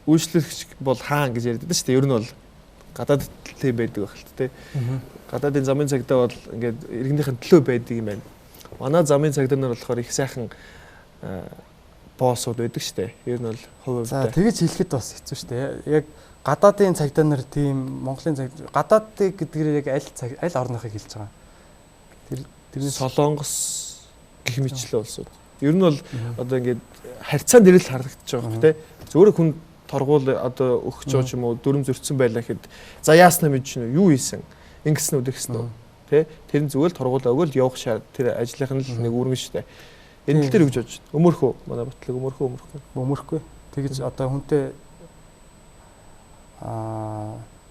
үйлчлэгч бол хаан гэж ярьдаг шүү дээ. Ер нь бол гадаад төлөө байдаг байх л те. Гадаадын замын цагдаа бол ингээд иргэнийхэн төлөө байдаг юм байна. Манай замын цагдаа нар болохоор их сайхан боссууд байдаг шүү дээ. Ер нь бол хувь хувьтай. За тэгэж хэлэхэд бас хэцүү шүү дээ. Яг гадаадын цагдаа нар тийм Монголын цагдаа гадаадыг гэдгээр яг аль орныхыг хэлж байгаа. Тэрний Солонгос гэх мэтлээ улсууд. Ер нь бол одоо ингээд харьцаанд ирэл харагдаж байгаа юм те. Зөвхөн хүн торгуул одоо өгч байгаа ч юм уу дүрм зөрчсөн байлаа гэхэд за яасна мэдэж нь юу хийсэн ингэсэн үү тэгсэн үү те. Тэр нь зүгээр л торгуул өгөөл явах шаар тэр ажлынх нь л нэг үүргэн шүү дээ. Энэ тал дээр өгж бодож өмөрхөө манай Батбилэг өмөрхгүй тэгэж одоо хүнтэй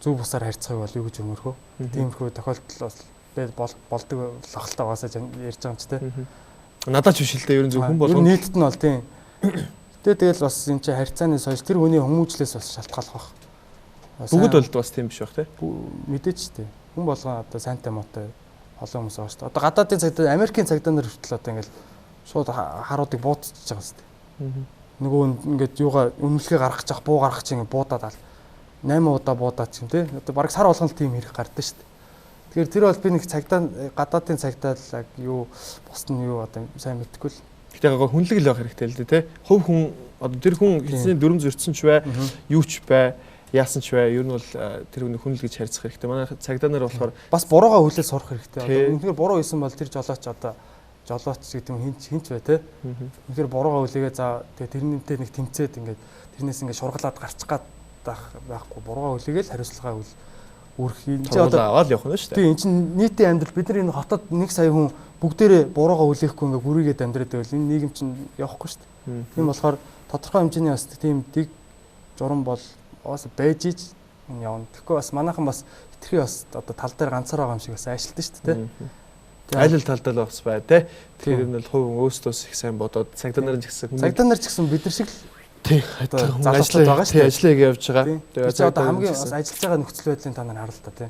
зөв бусаар харьцахыг бол юу гэж өмөрхөө тиймэрхүү тохиолдол бас болдог лахалтай угаасаа ярьж байгаа юм ч те надад ч биш л дээ ерөн зөв хүн болгоо нийтэд нь бол тийм тэгэл бас энэ чи харьцааны сойж тэр хүний хүмүүжлээс бас шалтгаалах бах бүгд бол бас тийм биш бах те мэдээж те хүн болгоо одоо сайнтай муутай олон хүмүүс байгаа шүү дээ одоо гадаадын цагдаа Америкийн цагдаа нар хүртэл одоо ингээл шууд харуудыг буутчихж байгаа шүү дээ. Нөгөө ингээд юугаа үнэлгээ гаргах чах буу гаргах чинь буудаад ал 8 удаа буудаад ч юм те. Одоо бараг сар болгоно тийм хэрэг гардаг шүү дээ. Тэгэхээр тэр бол би нэг цагдаа гадаадын цагдаа л юу босд нь юу одоо сайн мэдэхгүй л. Гэтэ хүнлэг л байх хэрэгтэй л дээ те. Хувь хүн одоо тэр хүн хэзээ дүрм зөрчсөн ч бай, юу ч бай, яасан ч бай. Ер нь бол тэр хүний хүнлэг гэж харьцах хэрэгтэй. Манай цагдаа нар болохоор бас буруугаа хүлээл сурах хэрэгтэй. Одоо үнэхээр буруу хийсэн бол тэр жолооч одоо жолооч гэдэг юм хинч бай те. Тэгэхээр буруугаа үлээгээ за тэгээ тэрнийтэй нэг тэмцээд ингээд тэрнээс ингээд шургалаад гарчих гад байхгүй буруугаа үлээгээл хариуцлагаа үрх юм. Чи одоо аваад явах нь шүү дээ. Тийм эн чинь нийтийн амьдрал бид нар энэ хотод 1 сая хүн бүгдээрээ буруугаа үлээхгүй ингээд гүрийгээд амьдраад байвал энэ нийгэм чинь явахгүй шүү дээ. Тийм болохоор тодорхой хэмжээний бас тийм дэг журам бол бас байж иж явна. Тэгэхгүй бас манайхан бас хитрхи бас одоо тал дээр ганцаар байгаа юм шиг бас айшилдаг шүү дээ. Аль аль талдаа л бас бай тээ. Тэгэхээр энэ бол хувь өөртөөс их сайн бодоод цагдаа нар ч гэсэн бид нар шиг л тий залуучлаад байгаа шүү дээ. Ажлыг явж байгаа. Тэгээд одоо хамгийн бас ажиллаж байгаа нөхцөл байдлын та нар харал та тий.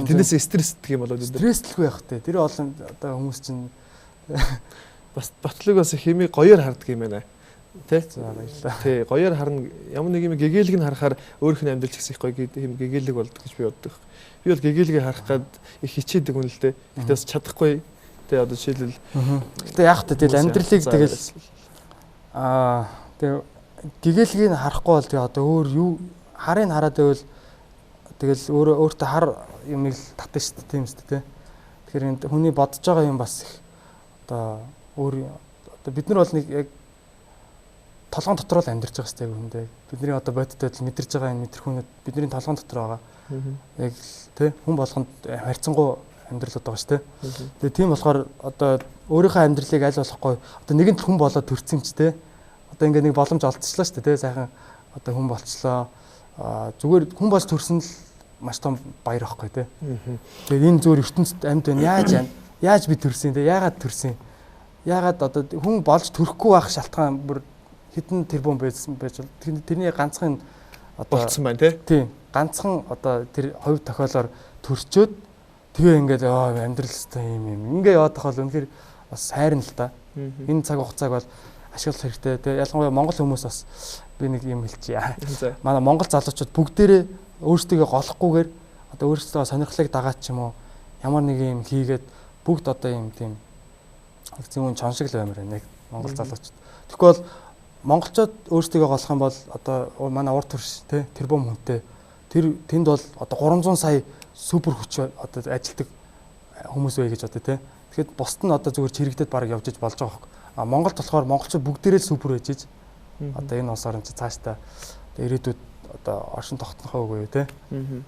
Тэндээс стрессдэг юм болоо стресслгүй байх тий. Тэр олон одоо хүмүүс чинь бас Батбилэг бас хэмиг гоёор харддаг юм байна. Тэ? За баярлалаа. Тий, гоёор харна. Ямар нэг юм гэгээлэг нь харахаар өөрийнх нь амьдрал ч гэсэн их гоё юм гэгээлэг болдог гэж би боддог. Би бол гэгээлгээ харах гад их хичээдэг хүн л дээ. Гэхдээ бас чадахгүй. Тэ одоо жишээлбэл. Гэтэ яах вэ? Тэгэл амьдралыг тэгэл тэгээ гэгээлгийг харахгүй бол тэгээ одоо өөр юу харыг хараад байвал тэгэл өөртөө хар юмыг л татна шүү дээ, тийм шүү дээ. Тэгэхээр энд хүний бодож байгаа юм бас их одоо өөр одоо бид нар бол нэг яг толгойн дотор л амьдарч байгаа сте хүндээ. Бидний одоо бодит байдал мэдэрж байгаа энэ мэдрэхүүнүүд бидний толгойн дотор байгаа. Яг л тий хүн болгонд харьцангуй амьдрал байгаа шүү дээ. Тэгээ тийм болохоор одоо өөрийнхөө амьдралыг аль болохгүй одоо нэгэн хүн болоод төрсөн юм ч тий. Одоо ингээ нэг боломж олдчихлоо шүү дээ тий. Сайхан одоо хүн болцлоо. Зүгээр хүн болж төрсөн л маш том баяр واخгүй тий. Тэгээ энэ зүгээр ертөнцид амьд байна. Яаж би төрсөн тий? Яагаад төрсөн? Яагаад одоо хүн болж төрөхгүй байх шалтгаан бүр хэдэн тэрбум байсан байж бол тэрний ганцхан одоо болцсон байна тий. Тийм. Ганцхан одоо тэр хувь тохиолоор төрчөөд тэгээ ингээд амьдрал өстой юм. Ингээ яваад тахал үнэхээр бас хайрна л та. Энэ цаг хугацааг бол ашиглах хэрэгтэй. Тэгээ ялангуяа монгол хүмүүс бас би нэг юм хэлчихье. Манай монгол залуучууд бүгдээрээ өөрсдөө голохгүйгээр одоо өөрсдөө сонирхлыг дагаад ч юм уу ямар нэг юм хийгээд бүгд одоо юм тийм зэвүүн чон шиг л баймаар байна. Монгол залуучууд. Тэгэхгүй бол монголчууд өөрсдөө голох юм бол одоо манай урд төрш тий тэрбум хүнтэй тэнд бол одоо 300 сая супер хүч одоо ажилтдаг хүмүүс бай гэж одоо тий. Тэгэхэд бусд нь одоо зүгээр чирэгдэд баг явж иж болж байгаа хөөе. Монголд болохоор монголчууд бүгдээрээ л супер байж иж одоо энэ улсаар энэ цаашдаа ирээдүйд одоо оршин тогтнохоо үгүй юу тий.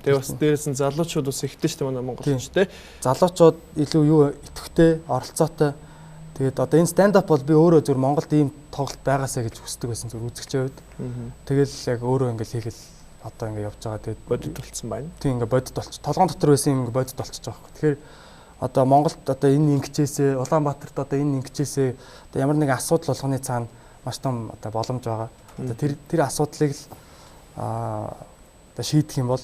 Тэгээ бас дээрээс нь залуучууд бас ихтэй шүү дээ манай монголч тий. Залуучууд илүү юу идэвхтэй, оролцоотой. Тэгээд одоо энэ stand up бол би өөрөө зөв Монголд ийм тоглолт байгаасаа гэж хүсдэг байсан зөв үзэгчийн хувьд. Тэгэл яг өөрөө ингээл хийгээл одоо ингээ явж байгаа. Тэгээд бодит болцсон байна. Тийм ингээ бодит болчих. Толгоон дотор байсан юм ингээ бодит болчихж байгаа хэрэг. Тэгэхээр одоо Монголд одоо энэ ингэчээсээ, Улаанбаатарт одоо энэ ингэчээсээ одоо ямар нэгэн асуудал болгоны цаана маш том одоо боломж байгаа. Одоо тэр асуудлыг л одоо шийдэх юм бол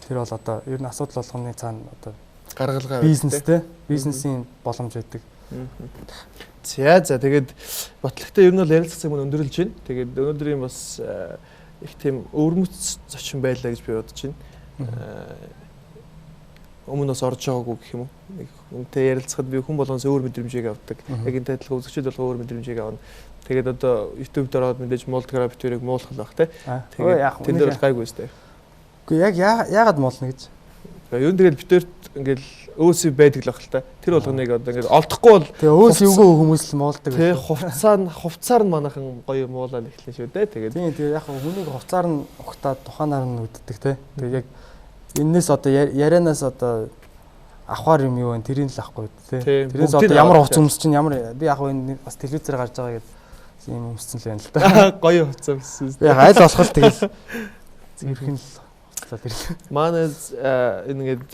тэр бол одоо ер нь асуудал болгоны цаана одоо гаргалгаа бизнестэй бизнесийн боломж байдаг. За тэгээд батлагтай ер нь бол ярилцах цаг мөн өндөрлөж байна. Тэгээд өнөөдрийн бас их тийм өвөрмөц зочин байлаа гэж би бодож байна. Өмнөөс орж байгаагүй гэх юм уу. Нэг үнтэй ярилцахад би хүн болгоноос өөр мэдрэмжийг авдаг. Яг энэ тайлбар үзэгчид бол өөр мэдрэмжийг авна. Тэгээд одоо YouTube дээр ороод мэдээж муулдгараа битүүрийг муулах л байх те. Тэгээд тэн дээр бол гайгүй өстэй. Үгүй яг яагаад муулна гэж. Ер нь тэгэл битүүрт ингээл өөсөв байдаг л баг л та. Тэр болгоныг одоо ингээд олдохгүй бол тэгээ өөс эвгүй хүмүүс л муулдаг. Тэгээ хувцаар нь манайхан гоё муулаад эхлэн шүү дээ. Тэгээд тийм тэгээ яг хүнийг хувцаар нь ухтаад тухаанаар нь үддэг те. Тэгээ яг энэс одоо ярианаас одоо авахар юм юу вэ? Тэрийг л авахгүй те. Тэрээс одоо ямар хувц өмс чинь ямар би яг энэ бас телевизээр гарч байгаа гэдэг юм өмссөн л байна л да. Гоё хувц өмссөн. Яг аль болох л тэгэл зэрхэн л хувцаад ирлээ. Манай энэ ингээд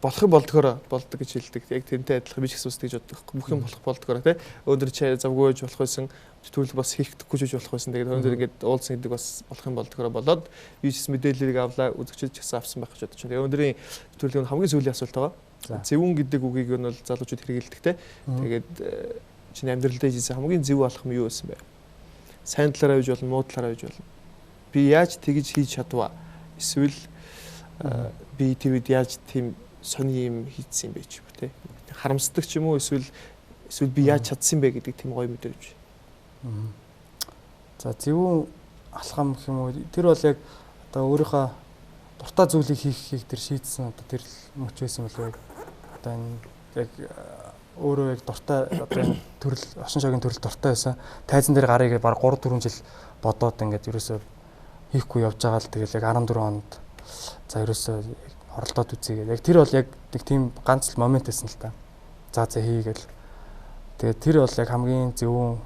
болох юм болдгоороо болдог гэж хэлдэг. Яг тэрнтэй адилхан би ч гэсэн үстэй гэж боддог. Бүх юм болох болдгоороо тий. Өндөр чай завгүй байж болох байсан. Төрөл бас хийхдэггүй ч болох байсан. Тэгээд өндөр ингээд уулзсан гэдэг бас болох юм болдгоороо болоод би ч гэсэн мэдээллийг авлаа. Үзэгчид ч гэсэн авсан байх гэж бодож байна. Тэгээд өндрийн төрлийн хамгийн сүүлийн асуулт байгаа. Зэвүүн гэдэг үгийг нь бол залуучууд хэрэгэлдэг тий. Тэгээд чиний амьдралдаа хийсэн хамгийн зөв алхам юу байсан бэ? Сайн талаараа гэж болно, муу талаараа гэж болно. Би яаж тэгж хийж чадваа? Эсвэл би тэрүүд яаж тийм сони юм хийцсэн юм бэ ч юм те. Харамсдаг ч юм уу эсвэл би яаж чадсан бэ гэдэг тийм гоё мэдрэмж. За зэвүүн алхам гэх юм уу тэр бол яг одоо өөрийнхөө дуртай зүйлийг хийх тэр шийдсэн одоо тэр мөч байсан бол яг одоо энэ яг өөрөө яг дуртай одоо энэ төрөл оршин шогийн төрөл дуртай байсан. Тайзан дээр гарыг баг 3 4 жил бодоод ингээд ерөөсөө хийхгүй явж байгаа л тэгэл яг 14 онд за ерөөсөө оролдоод үзье гэдэг. Яг тэр бол яг нэг тийм ганц л момент байсан л та. За хийгээл. Тэгээд тэр бол яг хамгийн зөвүүн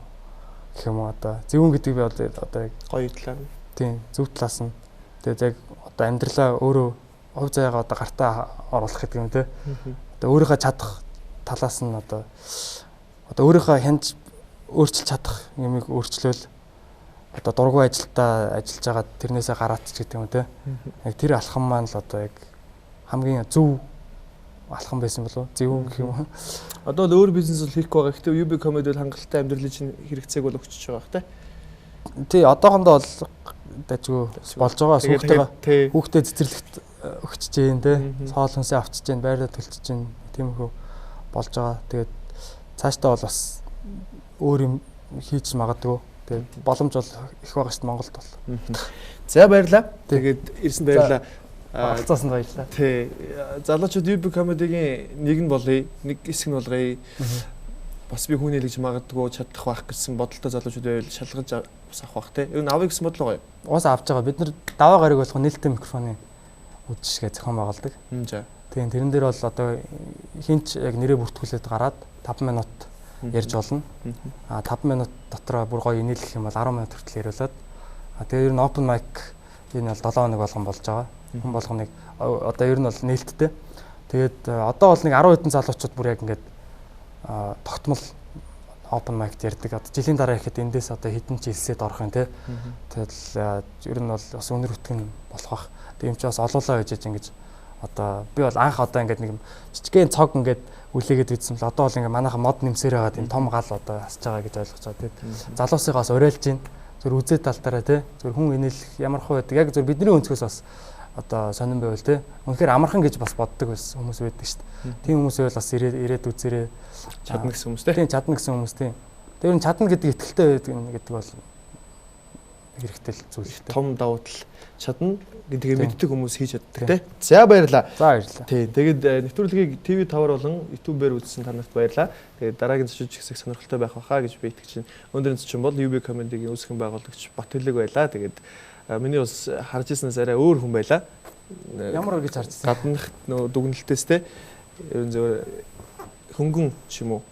гэх юм уу одоо зөвүүн гэдэг би одоо яг гоё талаар нь. Тийм зөв талаас нь. Тэгээд яг одоо амьдралаа өөрөө хувь заяагаа одоо гартаа оруулах гэдэг юм те. Одоо өөрийнхөө чадах талаас нь одоо өөрийнхөө хянж өөрчилж чадах юмыг өөрчлөөл одоо дургуй ажилдаа ажиллаж байгаа тэрнээсээ гараад ч гэдэг юм те. Яг тэр алхам маань л одоо яг хамгийн зөв алхам байсан болов зөв гэх юм. Одоо л өөр бизнес бол хийхгүй байгаа. Гэхдээ UB comedy бол хангалттай амьдралын чинь хэрэгцээг бол өгчөж байгаа хэ. тий одоохондоо бол дажгүй болж байгаа хүүхдээ цэцэрлэгт өгчөж जैन те соол хүнсээ авчиж जैन байраа төлчөж जैन тиймэрхүү болж байгаа. Тэгээд цаашдаа бол бас өөр юм хийж магадгүй. Тэгээд боломж бол их байгаа шүү дээ Монголд бол. За баярлаа. Тэгээд ирсэн баярлаа. Хацаасан баярлаа. Тий. Залуучууд UB comedy-гийн нэг нь болъё. Нэг хэсэг нь болгоё. Бас би хүн хэлж магадгүй чадах байх гэсэн бодолтой залуучууд байвал шалгаж бас авах бах те. Юу н авъя гэсэн бодлого гоё. Уус авч байгаа. Бид нар даваа гараг болох нээлттэй микрофоны үдшгээ зохион байгуулдаг. За. Тийм тэрэн дээр бол одоо хинч яг нэрээ бүртгүүлээд гараад 5 минут ярьж болно. 5 минут дотроо бүр гоё нийлэх юм бол 10 минут хүртэл яриулаад. Тэгээ ер нь open mic энэ бол 7 хоног болгон болж байгаа. Хүн болгоныг одоо ер нь бол нээлттэй. Тэгээд одоо бол нэг 10 хэдэн залуучууд бүр яг ингээд тогтмол open mic ярьдаг. Одоо жилийн дараа ихэд эндээс одоо хэдэн ч хэлсэд орох юм те. Тэгэл ер нь бол бас өнөр өтгөн болох бах. Тийм ч бас олоолаа гэж ингэж одоо би бол анх одоо ингээд нэг жижигхэн цог ингээд үлээгээд үзсэн л одоо бол ингээд манайха мод нэмсээр байгаа тийм том гал одоо хасж байгаа гэж ойлгож байгаа. Тэгээд залуусыгаас уриалж гин зүр үзээ талтаараа те зүр хүн инээлэх ямар хөө байдаг. Яг зүр бидний өнцгөөс бас одоо сонирн байвал те үнэхээр амархан гэж бас боддог байсан хүмүүс байдаг шүү дээ. Тийм хүмүүс байвал бас ирээд үзээрээ чадна гэсэн хүмүүс те. Тийм чадна гэсэн хүмүүс тийм. Тэр нь чадна гэдэг итгэлтэй байдаг бол хэрэгтэй л зүйл шүү дээ. Том давуу тал чадна гэдгийг мэддэг хүмүүс хийж чаддаг те. За баярлаа. За баярлаа. Тийм. Тэгээд нэвтрүүлгийг TV5-аар болон YouTube-ээр үзсэн танарт баярлаа. Тэгээд дараагийн зочид хэсэг сонирхолтой байх байхаа гэж би итгэж байна. Өнөөдрийн зочин бол UB comedy-гийн үүсгэн байгуулагч Батбилэг байлаа. Тэгээд миний бас харж ирснээс арай өөр хүн байлаа. Ямар гэж харж ирсэн? Гаднах нөө дүгнэлтээс те ер нь зөв хөнгөн ч юм уу.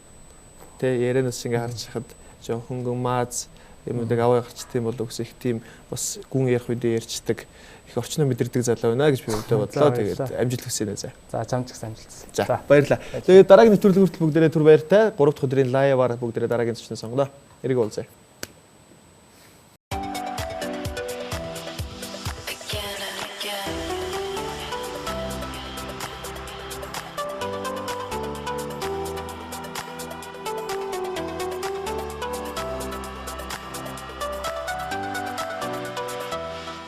Тэ ярианаас ингээ харж хахад жоо хөнгөн мааз юмдаг аваа гарчт юм бол үгс их тийм бас гүн ярих үедээ ярьцдаг их орчноо мэдэрдэг залуу байна гэж би өвдөө бодлоо. Тэгээд амжилт хүсье нэ. За чамд ч амжилт. За баярлаа. Тэгээд дараагийн нэвтрүүлэг хүртэл бүгдээрээ түр баяртай. 3 дахь өдрийн лайваар бүгдээрээ дараагийн зочноо сонгоно. Эрэг уулзъя.